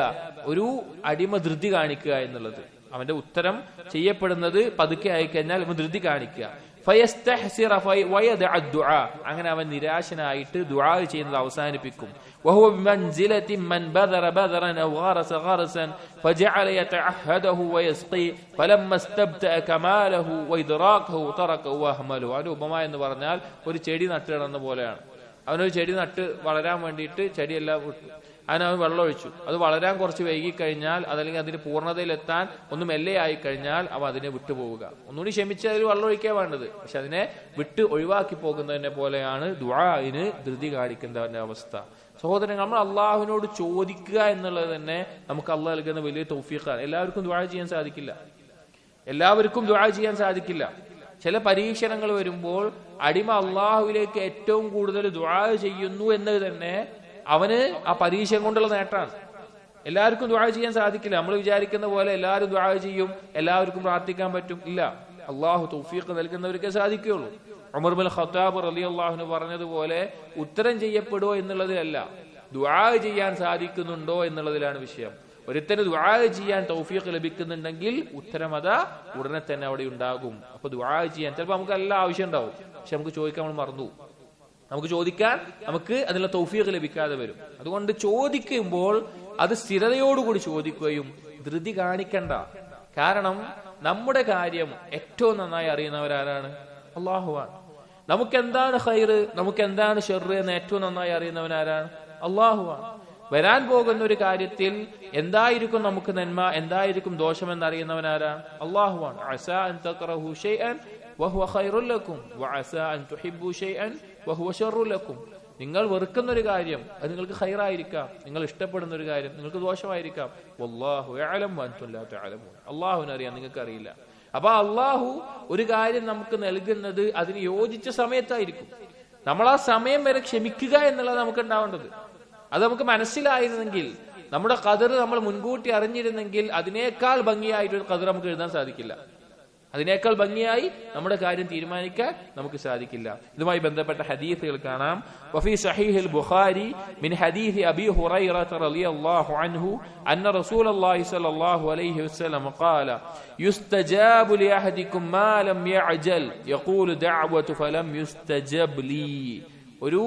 ഒരു അടിമ ധൃതി കാണിക്കുക എന്നുള്ളത്. അവന്റെ ഉത്തരം ചെയ്യപ്പെടുന്നത് പതുക്കെ ആയിക്കഴിഞ്ഞാൽ അവൻ ധൃതി കാണിക്കുക. ഫയസ്തഹ്സിറ വയദഅ ദുആ. അങ്ങനെ അവൻ നിരാശനായിട്ട് ദുആ ചെയ്യുന്നത് അവസാനിപ്പിക്കും. وهو بمنزلة من بذر بذرا أو غرس غرسا فجعل يتعهده ويسقي فلما استبدأ كماله وإدراكه تركه وأهمله. അതിന്റെ ഉപമ എന്ന് പറഞ്ഞാൽ ഒരു ചെടി നട്ടിടുന്ന പോലെയാണ്. അവനൊരു ചെടി നട്ട് വളരാൻ വേണ്ടിയിട്ട് ചെടിയെല്ലാം വിട്ടു, അതിനവൻ വെള്ളം ഒഴിച്ചു. അത് വളരാൻ കുറച്ച് വൈകിക്കഴിഞ്ഞാൽ, അതല്ലെങ്കിൽ അതിന് പൂർണ്ണതയിലെത്താൻ ഒന്ന് മെല്ലെ ആയിക്കഴിഞ്ഞാൽ അവ അതിനെ വിട്ടുപോവുക. ഒന്നുകൂടി ക്ഷമിച്ച് അതിൽ വെള്ളം ഒഴിക്കാൻ വേണ്ടത്, പക്ഷെ അതിനെ വിട്ട് ഒഴിവാക്കി പോകുന്നതിനെ പോലെയാണ് ദുആഇന് ധൃതി കാണിക്കുന്നവന്റെ അവസ്ഥ. സഹോദരൻ, നമ്മൾ അള്ളാഹുവിനോട് ചോദിക്കുക എന്നുള്ളത് തന്നെ നമുക്ക് അള്ളാഹ് നൽകുന്ന വലിയ തൗഫീഖാണ്. എല്ലാവർക്കും ദുആ ചെയ്യാൻ സാധിക്കില്ല. എല്ലാവർക്കും ദുആ ചെയ്യാൻ സാധിക്കില്ല. ചില പരീക്ഷണങ്ങൾ വരുമ്പോൾ അടിമ അള്ളാഹുവിലേക്ക് ഏറ്റവും കൂടുതൽ ദുആ ചെയ്യുന്നു എന്നത് തന്നെ അവന് ആ പരീക്ഷ കൊണ്ടുള്ള നേട്ടമാണ്. എല്ലാവർക്കും ദുആ ചെയ്യാൻ സാധിക്കില്ല. നമ്മൾ വിചാരിക്കുന്ന പോലെ എല്ലാവരും ദുആ ചെയ്യും, എല്ലാവർക്കും പ്രാർത്ഥിക്കാൻ പറ്റും, ഇല്ല. അള്ളാഹു തൗഫീഖ് നൽകുന്നവർക്കേ സാധിക്കുകയുള്ളൂ. ഉമർ ബിൻ ഖത്താബ് റളിയല്ലാഹു അൻഹു പറഞ്ഞതുപോലെ ഉത്തരം ചെയ്യപ്പെടുമോ എന്നുള്ളതിലല്ല, ദുആ ചെയ്യാൻ സാധിക്കുന്നുണ്ടോ എന്നുള്ളതിലാണ് വിഷയം. ഒരുത്തന് ദുആ ചെയ്യാൻ തൗഫീഖ് ലഭിക്കുന്നുണ്ടെങ്കിൽ ഉത്തരം അതാ ഉടനെ തന്നെ അവിടെ ഉണ്ടാകും. അപ്പൊ ദുആ ചെയ്യാൻ ചിലപ്പോൾ നമുക്ക് എല്ലാ ആവശ്യം ഉണ്ടാവും, പക്ഷെ നമുക്ക് ചോദിക്കാൻ നമ്മൾ മറന്നു. നമുക്ക് ചോദിക്കാൻ നമുക്ക് അതിനുള്ള തൗഫീഖ് ലഭിക്കാതെ വരും. അതുകൊണ്ട് ചോദിക്കുമ്പോൾ അത് സ്ഥിരതയോടുകൂടി ചോദിക്കുകയും ധൃതി കാണിക്കണ്ട. കാരണം നമ്മുടെ കാര്യം ഏറ്റവും നന്നായി അറിയുന്നവരാരാണ്? അള്ളാഹുവാണ്. നമുക്ക് എന്താണ് ഖൈറ്, നമുക്ക് എന്താണ് ഷർറ് എന്ന് ഏറ്റവും നന്നായി അറിയുന്നവനാരാണ്? അള്ളാഹുവാണ്. വരാൻ പോകുന്ന ഒരു കാര്യത്തിൽ എന്തായിരിക്കും നമുക്ക് നന്മ, എന്തായിരിക്കും ദോഷം എന്നറിയുന്നവനാരാണ്? അള്ളാഹുവാണ്. അസാ അൻ തക്റഹു ശൈഅൻ വഹുവ ഖൈറുൽ ലക്കും വഅസാ അൻ തുഹിബ്ബു ശൈഅൻ വഹുവ ശർറുൽ ലക്കും. നിങ്ങൾ വെറുക്കുന്ന ഒരു കാര്യം അത് നിങ്ങൾക്ക് ഖൈറായിരിക്കാം, നിങ്ങൾ ഇഷ്ടപ്പെടുന്ന ഒരു കാര്യം നിങ്ങൾക്ക് ദോഷമായിരിക്കാം. വല്ലാഹു യഅലം വഅൻതും ലാ തഅലമൂൻ. അള്ളാഹുവിനെ അറിയാം, നിങ്ങൾക്ക് അറിയില്ല. അപ്പൊ അള്ളാഹു ഒരു കാര്യം നമുക്ക് നൽകുന്നത് അതിന് യോജിച്ച സമയത്തായിരിക്കും. നമ്മൾ ആ സമയം വരെ ക്ഷമിക്കുക എന്നുള്ളത് നമുക്ക് ഉണ്ടാവേണ്ടത്. അത് നമുക്ക് മനസ്സിലായിരുന്നെങ്കിൽ, നമ്മുടെ ഖദർ നമ്മൾ മുൻകൂട്ടി അറിഞ്ഞിരുന്നെങ്കിൽ അതിനേക്കാൾ ഭംഗിയായിട്ടൊരു ഖദർ നമുക്ക് എഴുതാൻ സാധിക്കില്ല. അതിനേക്കാൾ ഭംഗിയായി നമ്മുടെ കാര്യം തീരുമാനിക്കാൻ നമുക്ക് സാധിക്കില്ല. ഇതുമായി ബന്ധപ്പെട്ട ഹദീസുകൾ കാണാം. വഫീ സഹീഹുൽ ബുഖാരി മിൻ ഹദീസ് അബീ ഹുറൈറ റളിയല്ലാഹു അൻഹു അന്ന റസൂലല്ലാഹി സ്വല്ലല്ലാഹു അലൈഹി വസല്ലം ഖാല യുസ്തജാബു ലിഅഹദികും മാ ലം യഅജൽ യഖൂലു ദഅവതു ഫലം യുസ്തജബ് ലീ. ഒരു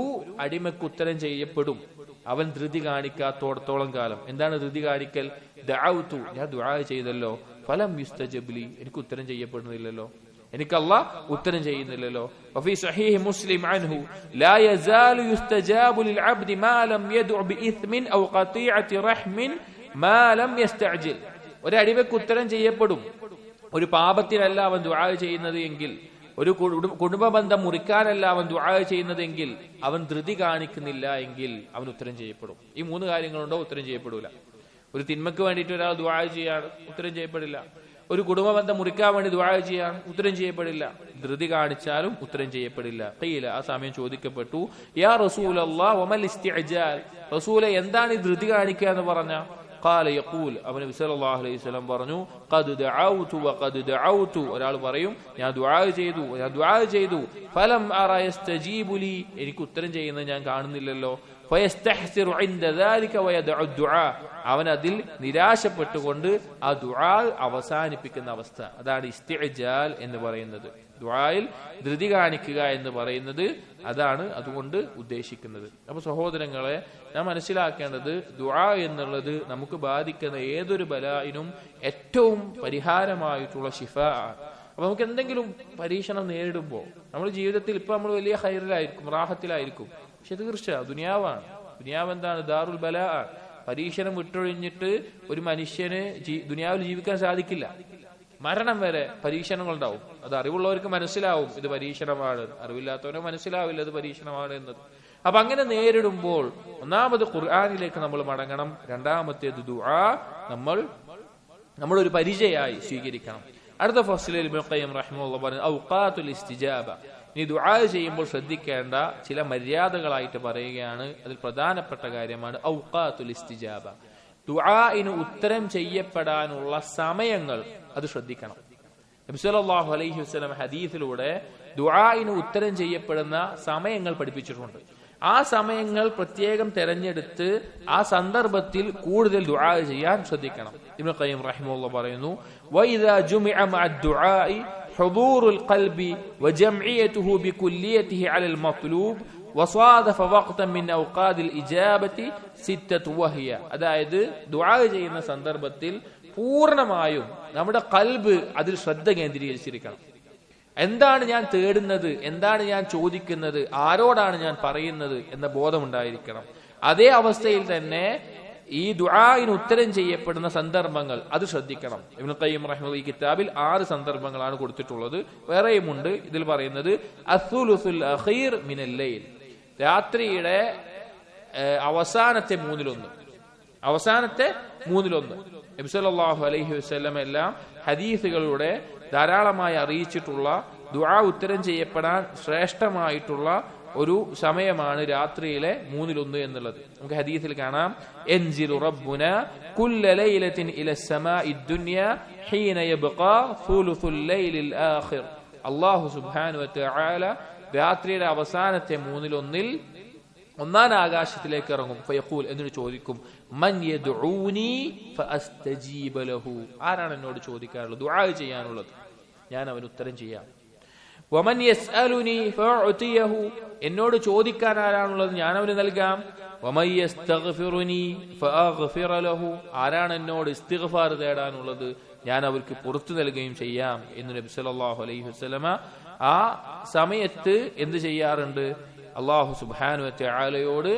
അടിമക്ക് ഉത്തരം ചെയ്യപ്പെടും അവൻ ധൃതി കാണിക്കാത്തോടത്തോളം കാലം. എന്താണ് ധൃതി കാണിക്കൽ? ദഅവതു, ഞാൻ ദുആ ചെയ്തല്ലോ, ഫലം യുസ്തജബ് ലീ, എനിക്ക് ഉത്തരം ചെയ്യപ്പെടുന്നില്ലല്ലോ. എനിക്ക് അല്ലാഹ് ഉത്തരം ചെയ്യുന്നില്ലല്ലോ. വഫീ സ്വഹീഹ് മുസ്ലിം അൻഹു ലാ യസാലു യുസ്തജാബു ലിൽ അബ്ദി മാ ലം യദ്ഉ ബിഇസ്മിൻ ഔ ഖതീഅതി റഹ്മിൻ മാ ലം യസ്തഅജിൽ. ഒരു അടിമയ്ക്ക് ഉത്തരം ചെയ്യപ്പെടും ഒരു പാപത്തിനല്ല അവൻ ദുആ ചെയ്യുന്നത് എങ്കിൽ, ഒരു കുടുംബ ബന്ധം മുറിക്കാനല്ല അവൻ ദുആ ചെയ്യുന്നത് എങ്കിൽ, അവൻ ധൃതി കാണിക്കുന്നില്ല എങ്കിൽ അവൻ ഉത്തരം ചെയ്യപ്പെടും. ഈ 3 കാര്യങ്ങളുണ്ടോ ഉത്തരം ചെയ്യപ്പെടൂല. ഒരു തിന്മക്ക് വേണ്ടിയിട്ട് ഒരാൾ ദുആ ചെയ്യാണ്, ഉത്തരം ചെയ്യപ്പെടില്ല. ഒരു കുടുംബ ബന്ധം മുറിക്കാൻ വേണ്ടി ദുആ ചെയ്യാൻ, ഉത്തരം ചെയ്യപ്പെടില്ല. ധൃതി കാണിച്ചാലും ഉത്തരം ചെയ്യപ്പെടില്ല. ഖീല, ആ സമയം ചോദിക്കപ്പെട്ടു, യാ റസൂലല്ലാഹ് വമൽ ഇസ്തിഅജാൽ, റസൂലെ എന്താണ് ഈ ധൃതി കാണിക്കുക എന്ന് പറഞ്ഞ? ഖാല യഖൂൽ, അവൻ നബി സല്ലല്ലാഹു അലൈഹി വസല്ലം പറഞ്ഞു, ഖദ് ദഅൗതു വഖദ് ദഅൗതു, ഒരാൾ പറയും ഞാൻ ദുആ ചെയ്തു, ഫലം അറ യസ്തജീബു ലി, എനിക്ക് ഉത്തരം ചെയ്യുന്നത് ഞാൻ കാണുന്നില്ലല്ലോ. ഫയസ്തഹ്സിറു ഇൻദ ദാലിക വയദഉ ദുആ, അവൻ അതിൽ നിരാശപ്പെട്ടുകൊണ്ട് ആ ദുആ അവസാനിപ്പിക്കുന്ന അവസ്ഥ. അതാണ് ഇസ്തിഅജാൽ എന്ന് പറയുന്നത്. ദുആയിൽ ധൃതി കാണിക്കുക എന്ന് പറയുന്നത് അതാണ് അതുകൊണ്ട് ഉദ്ദേശിക്കുന്നത്. അപ്പൊ സഹോദരങ്ങളെ, നാം മനസ്സിലാക്കേണ്ടത് ദുആ എന്നുള്ളത് നമുക്ക് ബാധിക്കുന്ന ഏതൊരു ബലായിനും ഏറ്റവും പരിഹാരമായിട്ടുള്ള ശിഫാ ആണ്. അപ്പൊ നമുക്ക് എന്തെങ്കിലും പരീക്ഷണം നേരിടുമ്പോൾ നമ്മുടെ ജീവിതത്തിൽ ഇപ്പൊ നമ്മൾ വലിയ ഖൈറിലായിരിക്കും, റാഹത്തിലായിരിക്കും, പക്ഷെ തീർച്ച ദുനിയാവാണ്. ദുനിയാവ് എന്താണ്? ദാറുൽ ബലാ ആണ്. പരീക്ഷണം വിട്ടൊഴിഞ്ഞിട്ട് ഒരു മനുഷ്യന് ദുനിയാവിൽ ജീവിക്കാൻ സാധിക്കില്ല. മരണം വരെ പരീക്ഷണങ്ങൾ ഉണ്ടാവും. അത് അറിവുള്ളവർക്ക് മനസ്സിലാവും ഇത് പരീക്ഷണമാണ്, അറിവില്ലാത്തവരെ മനസ്സിലാവില്ല ഇത് പരീക്ഷണമാണ് എന്നത്. അപ്പൊ അങ്ങനെ നേരിടുമ്പോൾ ഒന്നാമത് ഖുർആനിലേക്ക് നമ്മൾ മടങ്ങണം. രണ്ടാമത്തേത് ദുആ നമ്മളൊരു പരിചയമായി സ്വീകരിക്കണം. അടുത്ത ഫസ്ലിൽ ഇബ്നു ഖയ്യിം റഹിമഹുല്ലാഹ് പറഞ്ഞു ഔഖാത്തുൽ ഇസ്തിജാബ. ഇനി ദുആ ചെയ്യുമ്പോൾ ശ്രദ്ധിക്കേണ്ട ചില മര്യാദകളായിട്ട് പറയുകയാണ്. അതിൽ പ്രധാനപ്പെട്ട കാര്യമാണ് ഔഖാത്തുൽ ഇസ്തിജാബ. ദുആഇന് ഉത്തരം ചെയ്യപ്പെടാനുള്ള സമയങ്ങൾ അത് ശ്രദ്ധിക്കണം. നബി സല്ലല്ലാഹു അലൈഹി വസല്ലം ഹദീസിലൂടെ ദുആഇന് ഉത്തരം ചെയ്യപ്പെടുന്ന സമയങ്ങൾ പഠിപ്പിച്ചിട്ടുണ്ട്. ആ സമയങ്ങൾ പ്രത്യേകം തെരഞ്ഞെടുത്ത് ആ സന്ദർഭത്തിൽ കൂടുതൽ ദുആ ചെയ്യാൻ ശ്രദ്ധിക്കണം. ഇബ്നു ഖയ്യിം റഹിമഹുല്ലാഹ് പറയുന്നു, വഇദാ ജുമിഅ മഅ ദുആഇ ഹുദൂറുൽ ഖൽബി വജംഇയതുഹു ബികുല്ലിയതിഹി അലൽ മത്ലൂബ് വസാദഫ വഖ്തൻ മിൻ ഔഖാദിൽ ഇജാബതി സിത്തതു വഹിയ. അതായത് ദുആ ചെയ്യുന്ന സന്ദർഭത്തിൽ പൂർണ്ണമായും നമ്മുടെ ഖൽബ് അതിൽ ശ്രദ്ധ കേന്ദ്രീകരിച്ചിരിക്കണം. എന്താണ് ഞാൻ തേടുന്നത്, എന്താണ് ഞാൻ ചോദിക്കുന്നത്, ആരോടാണ് ഞാൻ പറയുന്നത് എന്ന ബോധമുണ്ടായിരിക്കണം. അതേ അവസ്ഥയിൽ തന്നെ ഈ ദുആഇന് ഉത്തരം ചെയ്യപ്പെടുന്ന സന്ദർഭങ്ങൾ അത് ശ്രദ്ധിക്കണം. ഇബ്നു ഖയ്യിം റഹിമഹുല്ലാഹി ഈ കിതാബിൽ 6 സന്ദർഭങ്ങളാണ് കൊടുത്തിട്ടുള്ളത്. വേറെയുമുണ്ട്. ഇതിൽ പറയുന്നത് അസ്സുലുസുൽ അഖീർ മിനൽ ലൈൽ, രാത്രിയുടെ അവസാനത്തെ മൂന്നിലൊന്ന്. നബി സല്ലല്ലാഹു അലൈഹി വസല്ലം എല്ലാം ഹദീസുകളിലൂടെ ധാരാളമായി അറിയിച്ചിട്ടുള്ള ദുആ ഉത്തരം ചെയ്യപ്പെടാൻ ശ്രേഷ്ഠമായിട്ടുള്ള ഒരു സമയമാണ് രാത്രിയിലെ 1/3 എന്നുള്ളത്. നമുക്ക് ഹദീസിൽ കാണാം, എൻസിലു റബ്ബുന കുല്ല ലൈലത്തിൻ ഇലസ് സമാഇ ദുനിയ ഹീന യബ്ഖാ സുലുസുൽ ലൈലിൽ ആഖിർ. അല്ലാഹു സുബ്ഹാനഹു വ തആല രാത്രിയുടെ അവസാനത്തെ 1/3 ഒന്നാം ആകാശത്തിലേക്ക് ഇറങ്ങും. ഫയഖൂൽ, എന്നിട്ട് ചോദിക്കും, മൻ യദ്ഊനി ഫഅസ്തജീബ ലഹു, ആരാണ് എന്നോട് ചോദിക്കാനുള്ളത്, ദുആ ചെയ്യാനുള്ളത്, ഞാൻ അവന് ഉത്തരം ചെയ്യാം. വമൻ യസ്അലുനി ഫഅഉതിയഹു, എന്നോട് ചോദിക്കാൻ ആരാണുള്ളത്, ഞാൻ അവന് നൽകാം. വമൻ യസ്തഗ്ഫിറുനി ഫഅഗ്ഫിറ ലഹു, ആരാണ് എന്നോട് ഇസ്തിഗ്ഫാർ തേടാനുള്ളത്, ഞാൻ അവർക്ക് പുറത്തു നൽകുകയും ചെയ്യാം എന്ന് നബി സല്ലല്ലാഹു അലൈഹി വസല്ലമ ആ സമയത്ത് എന്ത് ചെയ്യാറുണ്ട്? അല്ലാഹു സുബ്ഹാനഹു വ തആലയോട്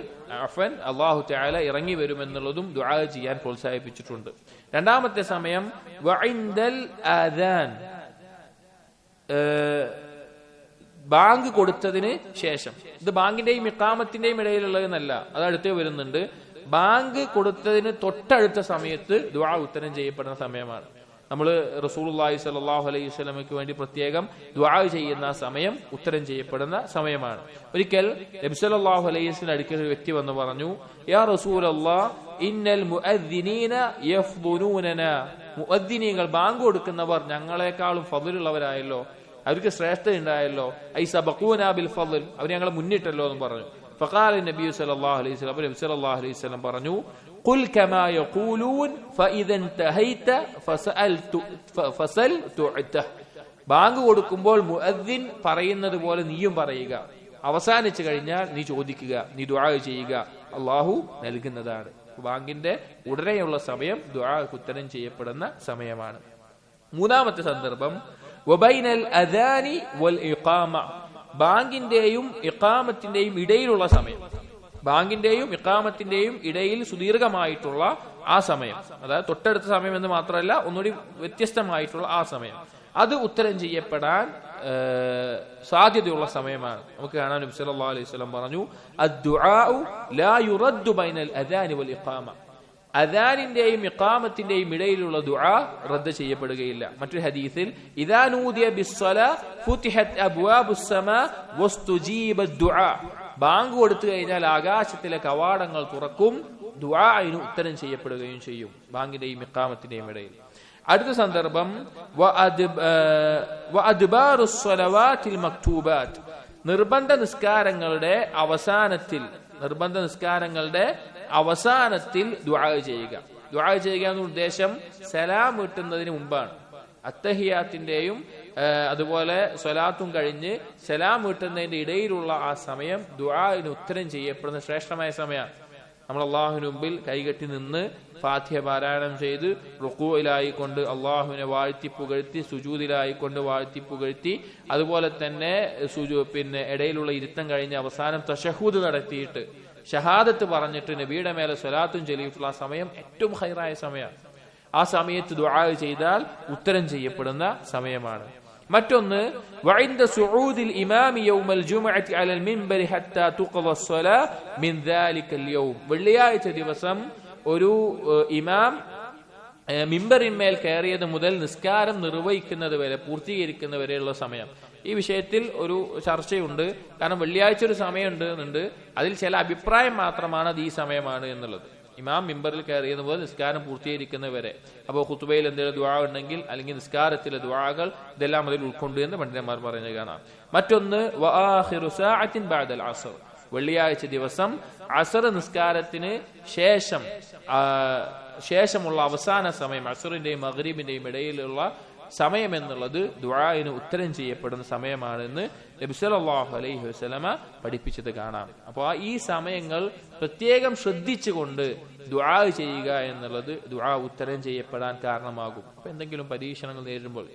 അല്ലാഹു തആല ഇറങ്ങി വരുമെന്നുള്ളതും ദുആ ചെയ്യാൻ പ്രോത്സാഹിപ്പിച്ചിട്ടുണ്ട്. രണ്ടാമത്തെ സമയം വഇൻദൽ ആദാൻ, ബാങ്ക് കൊടുത്തതിന് ശേഷം. ഇത് ബാങ്കിന്റെയും ഇഖാമത്തിന്റെയും ഇടയിലുള്ളതെന്നല്ല, അത് അടുത്തേ വരുന്നുണ്ട്. ബാങ്ക് കൊടുത്തതിന് തൊട്ടടുത്ത സമയത്ത് ദുആ ഉത്തരം ചെയ്യപ്പെടുന്ന സമയമാണ്. നമ്മൾ റസൂലുള്ളാഹി സ്വല്ലല്ലാഹു അലൈഹി വസല്ലമയ്ക്ക് വേണ്ടി പ്രത്യേകം ദുആ ചെയ്യുന്ന സമയം ഉത്തരം ചെയ്യപ്പെടുന്ന സമയമാണ്. ഒരിക്കൽ നബി സല്ലല്ലാഹു അലൈഹി വസല്ലം അടുക്കൽ ഒരു വ്യക്തി വന്ന് പറഞ്ഞു, യാ റസൂലല്ലാഹ് ഇന്നൽ മുഅദ്ദിനീന യഫ്ദുനൂനനാ, മുഅദ്ദിനീങ്ങൾ ബാങ്ക് കൊടുക്കുന്നവർ ഞങ്ങളെക്കാളും ഫദ്ലുള്ളവരായല്ലോ, അവർക്ക് ശ്രേഷ്ഠത ഉണ്ടായല്ലോ. ഐ സബഖൂനാ ബിൽ ഫദ്ൽ, അവർ ഞങ്ങളെ മുന്നിട്ടല്ലോ എന്ന് പറഞ്ഞു. ഫഖാല നബി സല്ലല്ലാഹു അലൈഹി വസല്ലം, നബി സല്ലല്ലാഹു അലൈഹി വസല്ലം പറഞ്ഞു, ഖുൽ കമാ യഖൂലൂൻ ഫഇദൻ തഹൈത ഫസൽ തുഅത, ബാങ്ക് കൊടുക്കുമ്പോൾ മുഅദ്ദിൻ പറയുന്നത് പോലെ നീയും പറയുക, അവസാനിച്ചു കഴിഞ്ഞാൽ നീ ചോദിക്കുക, നീ ദുആ ചെയ്യുക, അല്ലാഹു നൽകുന്നതാണ്. ബാങ്കിന്റെ ഉടനെയുള്ള സമയം ദുആക്ക് ഉത്തരം ചെയ്യപ്പെടുന്ന സമയമാണ്. മൂന്നാമത്തെ സന്ദർഭം വബൈനൽ അദാനി വൽ ഇഖാമ, ബാങ്കിന്റെയും ഇഖാമത്തിന്റെയും ഇടയിലുള്ള സമയം, ബാങ്കിന്റെയും ഇഖാമത്തിന്റെയും ഇടയിൽ സുദീർഘമായിട്ടുള്ള ആ സമയം, അതായത് തൊട്ടടുത്ത സമയം എന്ന് മാത്രമല്ല ഒന്നുകൂടി വ്യത്യസ്തമായിട്ടുള്ള ആ സമയം, അത് ഉത്തരം ചെയ്യപ്പെടാൻ സാധ്യതയുള്ള സമയമാണ്. നമുക്ക് കാണാൻ നബി സല്ലല്ലാഹു അലൈഹി വസല്ലം പറഞ്ഞു, അദ്ദുആഉ ലാ യുറദ്ദു ബൈനൽ അദാനി വൽ ഇഖാമ, അദാനിന്റെയും ഇഖാമത്തിന്റെയും ഇടയിലുള്ള ദുആ റദ്ദ് ചെയ്യപ്പെടുകയില്ല. മറ്റൊരു ഹദീസിൽ ഇദാ നൂദിയ ബിസ്സലാ ഫുതിഹത് അബ്വാബുസ് സമാ വസ്തുജീബത് ദുആ, ബാങ്ക് കൊടുത്തു കഴിഞ്ഞാൽ ആകാശത്തിലെ കവാടങ്ങൾ തുറക്കും, ദുആഇന് ഉത്തരം ചെയ്യപ്പെടുകയും ചെയ്യും ബാങ്കിന്റെയും ഇഖാമത്തിന്റെയും ഇടയിൽ. അടുത്ത സന്ദർഭം വഅദ്ബാറുസ് സ്വലവാതിൽ മക്തൂബാത്ത്, നിർബന്ധ നിസ്കാരങ്ങളുടെ അവസാനത്തിൽ ദുആ ചെയ്യുക. ദുആ ചെയ്യുക എന്ന ഉദ്ദേശം സലാം വീട്ടുന്നതിന് മുമ്പാണ്. അത്തഹിയാത്തിന്റെയും അതുപോലെ സ്വലാത്തും കഴിഞ്ഞ് സലാം വീട്ടുന്നതിന്റെ ഇടയിലുള്ള ആ സമയം ദുആഇന് ഉത്തരം ചെയ്യപ്പെടുന്ന ശ്രേഷ്ഠമായ സമയമാണ്. നമ്മൾ അള്ളാഹുവിന് മുമ്പിൽ കൈകെട്ടി നിന്ന് ഫാത്തിഹ പാരായണം ചെയ്ത് റുക്കൂഇലായിക്കൊണ്ട് അള്ളാഹുവിനെ വാഴ്ത്തി പുകഴ്ത്തി, സുജൂദിലായിക്കൊണ്ട് വാഴ്ത്തി പുകഴ്ത്തി, അതുപോലെ തന്നെ ഇടയിലുള്ള ഇരുത്തം കഴിഞ്ഞ് അവസാനം തശഹൂദ് നടത്തിയിട്ട് ഷഹാദത്ത് പറഞ്ഞിട്ട് നബിയുടെ മേലെ സ്വലാത്തും ചൊല്ലിയിട്ടുള്ള ആ സമയം ഏറ്റവും ഖൈറായ സമയമാണ്. ആ സമയത്ത് ദുആ ചെയ്താൽ ഉത്തരം ചെയ്യപ്പെടുന്ന സമയമാണ്. മറ്റൊന്ന് വഇൻദ സുഊദിൽ ഇമാമി യൗമൽ ജുമുഅത്തി അലൽ മിൻബരി ഹത്താ തുഖദ സ്വലാ മിൻ ദാലിക്കൽ യൗം, വെള്ളിയാഴ്ച ദിവസം ഒരു ഇമാം മിമ്പറിന്മേൽ കയറിയത് മുതൽ നിസ്കാരം നിർവഹിക്കുന്നത് വരെ, പൂർത്തീകരിക്കുന്നത് വരെയുള്ള സമയം. ഈ വിഷയത്തിൽ ഒരു ചർച്ചയുണ്ട്. കാരണം വെള്ളിയാഴ്ച ഒരു സമയമുണ്ട്, അതിൽ ചില അഭിപ്രായം മാത്രമാണ് അത് ഈ സമയമാണ് എന്നുള്ളത്. ഇമാം മിമ്പറിൽ കയറിയത് മുതൽ നിസ്കാരം പൂർത്തീകരിക്കുന്നവരെ. അപ്പോൾ ഖുതുബയിൽ എന്തെങ്കിലും ദുആ ഉണ്ടെങ്കിൽ അല്ലെങ്കിൽ നിസ്കാരത്തിലെ ദുആകൾ ഇതെല്ലാം അതിൽ ഉൾക്കൊണ്ടു എന്ന് പണ്ഡിതന്മാർ പറയുന്നത് കാണാം. മറ്റൊന്ന് വആഖിറു സഅത്തിൻ ബഅദൽ അസ്ർ, വെള്ളിയാഴ്ച ദിവസം അസ്ർ നിസ്കാരത്തിന് ശേഷമുള്ള അവസാന സമയം, അസ്റിന്റെയും മഗ്രിബിന്റെയും ഇടയിലുള്ള സമയം എന്നുള്ളത് ദുആഇന് ഉത്തരം ചെയ്യപ്പെടുന്ന സമയമാണെന്ന് നബി സല്ലല്ലാഹു അലൈഹി വസല്ലമ പഠിപ്പിച്ചത് കാണാം. അപ്പോൾ ഈ സമയങ്ങൾ പ്രത്യേകം ശ്രദ്ധിച്ചുകൊണ്ട് ദുആ ചെയ്യുക എന്നുള്ളത് ദുആ ഉത്തരം ചെയ്യപ്പെടാൻ കാരണമാകും. അപ്പൊ എന്തെങ്കിലും പരീക്ഷണങ്ങൾ നേരിടുമ്പോൾ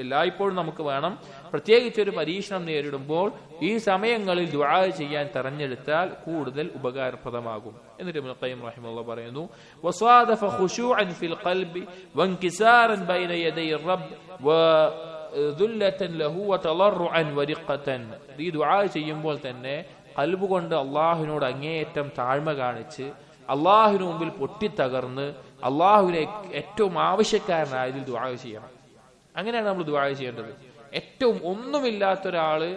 എല്ലായ്പ്പോഴും നമുക്ക് വേണം, പ്രത്യേകിച്ച് ഒരു പരീക്ഷണം നേരിടുമ്പോൾ ഈ സമയങ്ങളിൽ ദുആ ചെയ്യാൻ തെരഞ്ഞെടുത്താൽ കൂടുതൽ ഉപകാരപ്രദമാകും. എന്നിട്ട് ഇബ്നു ഖയ്യിം റഹിമഹുല്ലാഹ് പറയുന്നു, വസാദഫ ഖുശൂഅൻ ഫിൽ ഖൽബി വൻകിസാറൻ ബൈന യദൈ റബ്ബ് വദുല്ലതൻ ലഹു വതളറുഅൻ വരിഖതൻ. ഈ ദുആ ചെയ്യുമ്പോൾ തന്നെ ഖൽബ് കൊണ്ട് അല്ലാഹുവിനോട് അങ്ങേയറ്റം താഴ്മ കാണിച്ച്, അള്ളാഹുവിന് മുമ്പിൽ പൊട്ടിത്തകർന്ന്, അള്ളാഹുവിനെ ഏറ്റവും ആവശ്യക്കാരനായതിൽ ദുആ ചെയ്യണം. അങ്ങനെയാണ് നമ്മൾ ദുആ ചെയ്യേണ്ടത്. ഏറ്റവും ഒന്നുമില്ലാത്ത ഒരാള്,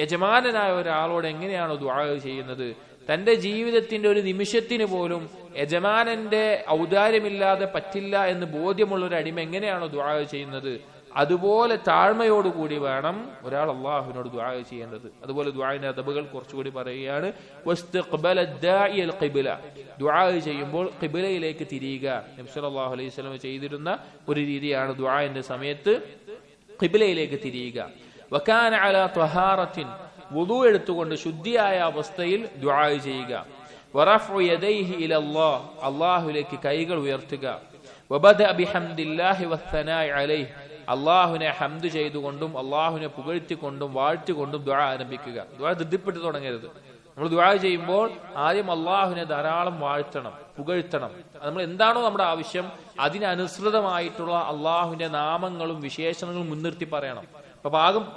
യജമാനനായ ഒരാളോട് എങ്ങനെയാണോ ദുആ ചെയ്യുന്നത്, തന്റെ ജീവിതത്തിന്റെ ഒരു നിമിഷത്തിന് പോലും യജമാനന്റെ ഔദാര്യമില്ലാതെ പറ്റില്ല എന്ന് ബോധ്യമുള്ള ഒരു അടിമ എങ്ങനെയാണോ ദുആ ചെയ്യുന്നത്, അതുപോലെ താഴ്മയോടുകൂടി വേണം ഒരാൾ അള്ളാഹുവിനോട് ദുആ ചെയ്യേണ്ടത്. അതുപോലെ ദുആഇന്റെ അദബുകൾ കുറച്ചുകൂടി പറയുകയാണ്. ദുആ ചെയ്യുമ്പോൾ ഖിബ്ലയിലേക്ക് തിരിയുക. നബി സല്ലല്ലാഹു അലൈഹി വസല്ലം ചെയ്തിരുന്ന ഒരു രീതിയാണ് ദുആഇന്റെ സമയത്ത് ഖിബ്ലയിലേക്ക് തിരിയുക. വകാന അലാ ത്വഹാറത്തിൻ, വുദു എടുത്തുകൊണ്ട് ശുദ്ധിയായ അവസ്ഥയിൽ ദുആ ചെയ്യുക. വറഫഉ യദൈഹി ഇലല്ലാഹ്, അല്ലാഹുവിലേക്ക് കൈകൾ ഉയർത്തുക. വബദഅ ബിഹംദില്ലാഹി വസ്സനാഇ അലൈഹി, അള്ളാഹുവിനെ ഹംദ് ചെയ്തുകൊണ്ടും അള്ളാഹുവിനെ പുകഴ്ത്തിക്കൊണ്ടും വാഴ്ത്തിക്കൊണ്ടും ദുആ ആരംഭിക്കുക. ദുആ ധൃതിപ്പെട്ട് തുടങ്ങരുത്. നമ്മൾ ദുആ ചെയ്യുമ്പോൾ ആദ്യം അള്ളാഹുവിനെ ധാരാളം വാഴ്ത്തണം, പുകഴ്ത്തണം. നമ്മൾ എന്താണോ നമ്മുടെ ആവശ്യം അതിനനുസൃതമായിട്ടുള്ള അള്ളാഹുവിന്റെ നാമങ്ങളും വിശേഷണങ്ങളും മുൻനിർത്തി പറയണം. അപ്പൊ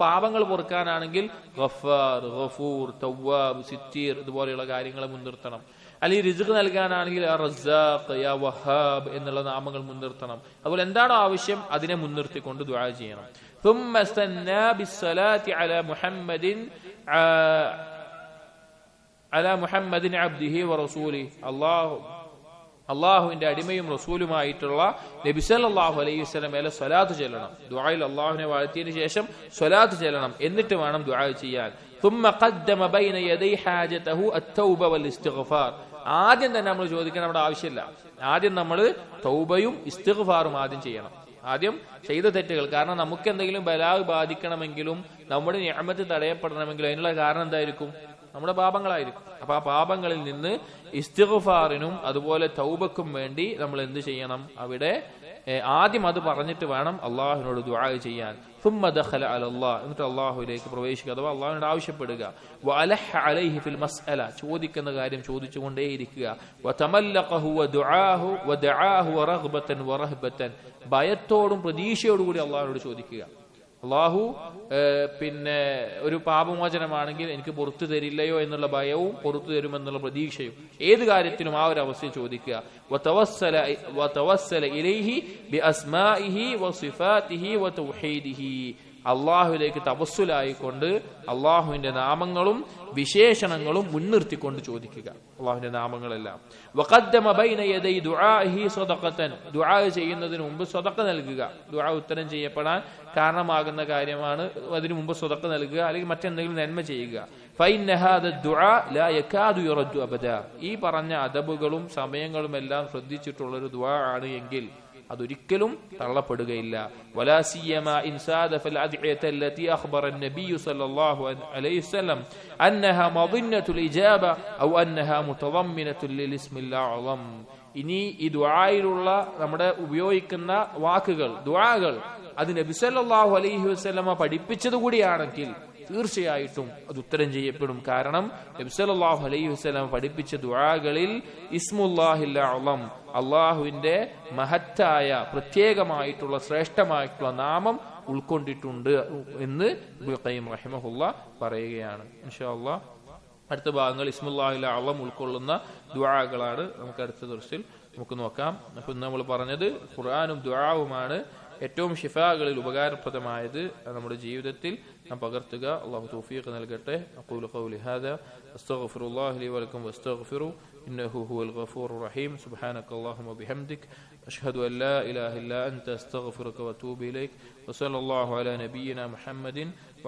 പാപങ്ങൾ പൊറുക്കാനാണെങ്കിൽ ഗഫാർ, ഗഫൂർ, തവ്വാബ്, സിത്തീർ ഇതുപോലെയുള്ള കാര്യങ്ങളെ മുൻനിർത്തണം. അല്ലെങ്കിൽ റിസ്ഖ് നൽകാനാണെങ്കിൽ റസ്സാഖ്, യാ വഹാബ് എന്നുള്ള നാമങ്ങൾ മുൻനിർത്തണം. അതുപോലെ എന്താണോ ആവശ്യം അതിനെ മുൻനിർത്തിക്കൊണ്ട് ദുആ ചെയ്യണം. ثم استنى بالصلاه على محمد عبده ورسوله, അള്ളാഹുവിന്റെ അടിമയും റസൂലുമായിട്ടുള്ള നബി സല്ലല്ലാഹു അലൈഹി വസല്ലമയെ സ്വലാത്ത് ചൊല്ലണം. ദുആയിൽ അള്ളാഹുവിനെ വാഴ്ത്തിയതിനു ശേഷം സ്വലാത്ത് ചൊല്ലണം. എന്നിട്ട് വേണം ദുആ ചെയ്യാൻ. ثم قدم بين يدي حاجته التوبه والاستغفار, ആദ്യം തന്നെ നമ്മൾ ചോദിക്കണം നമ്മുടെ ആവശ്യമില്ല. ആദ്യം നമ്മൾ തൗബയും ഇസ്തിഗ്ഫാറും ആദ്യം ചെയ്യണം. ആദ്യം ചെയ്ത തെറ്റുകൾ, കാരണം നമുക്ക് എന്തെങ്കിലും ബലാവ് ബാധിക്കണമെങ്കിലും നമ്മുടെ നിഅമത്ത് തടയപ്പെടണമെങ്കിലും അതിനുള്ള കാരണം എന്തായിരിക്കും? നമ്മുടെ പാപങ്ങളായിരിക്കും. അപ്പൊ ആ പാപങ്ങളിൽ നിന്ന് ഇസ്തിഗ്ഫാറിനും അതുപോലെ തൗബക്കും വേണ്ടി നമ്മൾ എന്ത് ചെയ്യണം? അവിടെ ആദ്യം അത് പറഞ്ഞിട്ട് വേണം അള്ളാഹുവിനോട് ദുആ ചെയ്യാൻ. ثم دخل على الله എന്നിട്ട് അല്ലാഹുവിലേക്ക് പ്രവേശിക്കുക അഥവാ അല്ലാഹുവിനോട് ആവശ്യപ്പെടുക വഅലഹ അലൈഹി ഫിൽ മസ്അല ചോദിക്കുന്ന കാര്യം ചോദിച്ചുകൊണ്ടേയിരിക്കുക വതമല്ലഖഹു വദുആഹു വദആഹു വറഗ്ബതൻ വറഹബതൻ ഭയത്തോടും പ്രതീക്ഷയോടും കൂടി അല്ലാഹുവിനോട് ചോദിക്കുക അള്ളാഹു പിന്നെ ഒരു പാപമോചനമാണെങ്കിൽ എനിക്ക് പുറത്തു തരില്ലയോ എന്നുള്ള ഭയവും പുറത്തു തരുമെന്നുള്ള പ്രതീക്ഷയും ഏത് കാര്യത്തിനും ആ ഒരു അവസ്ഥയിൽ ചോദിക്കുക വതവസ്സല ഇലൈഹി ബിഅസ്മാഇഹി വസിഫാതിഹി വതൗഹീദിഹി അള്ളാഹുവിലേക്ക് തവസ്സുലായിക്കൊണ്ട് അള്ളാഹുവിന്റെ നാമങ്ങളും വിശേഷണങ്ങളും മുൻനിർത്തിക്കൊണ്ട് ചോദിക്കുക അള്ളാഹുവിന്റെ നാമങ്ങളെല്ലാം വഖദ്ദമ ബൈന യദൈ ദുആഇഹി സദഖതൻ ദുആ ചെയ്യുന്നതിന് മുമ്പ് സദഖ നൽകുക ദുആ ഉത്തരം ചെയ്യപ്പെടാൻ കാരണമാകുന്ന കാര്യമാണ് അതിനു മുമ്പ് സദഖ നൽകുക അല്ലെങ്കിൽ മറ്റെന്തെങ്കിലും നന്മ ചെയ്യുക ഫഇന്ന ഹാദ ദുആ ലാ യകാദു യുറദ്ദു അബദാ ഈ പറഞ്ഞ അദബുകളും സമയങ്ങളും എല്ലാം ശ്രദ്ധിച്ചിട്ടുള്ള ഒരു ദുആ ആണ് എങ്കിൽ അതൊരിക്കലും തള്ളപ്പെടുകയില്ല വലാ സിയമാ ഇൻ സാദഫൽ അദ്ഇയത അല്ലതി അഖ്ബറ النبي صلى الله عليه وسلم انها مظنه الاجابه او انها متضمنه للاسم الاعظم ഇനി ഈ ദുആയിലുള്ള നമ്മുടെ ഉപയോഗിക്കുന്ന വാക്കുകൾ ദുആകൾ അത് നബി സല്ലല്ലാഹു അലൈഹി വസല്ലമ പഠിപ്പിച്ചത് കൂടിയാണെങ്കിൽ തീർച്ചയായിട്ടും അത് ഉത്തരം ചെയ്യപ്പെടും കാരണം നബി സല്ലല്ലാഹു അലൈഹി വസല്ലം പഠിപ്പിച്ച ദുആകളിൽ ഇസ്മുല്ലാഹിൽ അഅ്ളം അല്ലാഹുവിന്റെ മഹത്തായ പ്രത്യേകമായിട്ടുള്ള ശ്രേഷ്ഠമായിട്ടുള്ള നാമം ഉൾക്കൊണ്ടിട്ടുണ്ട് എന്ന് ഇബ്നുൽ ഖയ്യിം റഹിമഹുല്ലാഹ് പറയുകയാണ് ഇൻഷാ അല്ലാഹ് അടുത്ത ഭാഗങ്ങൾ ഇസ്മുല്ലാഹിൽ അഅ്ളം ഉൾക്കൊള്ളുന്ന ദുആകളാണ് നമുക്ക് അടുത്ത ദർസിൽ നമുക്ക് നോക്കാം അപ്പോൾ നമ്മൾ പറഞ്ഞത് ഖുർആനും ദുആവുമാണ് ഏറ്റവും ഷിഫാകളിൽ ഉപകാരപ്രദമായത് നമ്മുടെ ജീവിതത്തിൽ നാം പകർത്തുക അല്ലാഹു തൗഫീഖ് നൽകട്ടെ അഖൂലു ഖൗലി ഹാദാ അസ്തഗ്ഫിറുല്ലാഹ ലി വലക്കും വസ്തഗ്ഫിറു ഇന്നഹു ഹുവൽ ഗഫൂറുർ റഹീം സുബ്ഹാനകല്ലാഹുമ്മ ബിഹംദിക് അഷ്ഹദു അൻ ലാ ഇലാഹ ഇല്ലാ അൻത അസ്തഗ്ഫിറുക വഅതൂബു ഇലൈക് വസല്ലല്ലാഹു അലാ നബിയിനാ മുഹമ്മദിൻ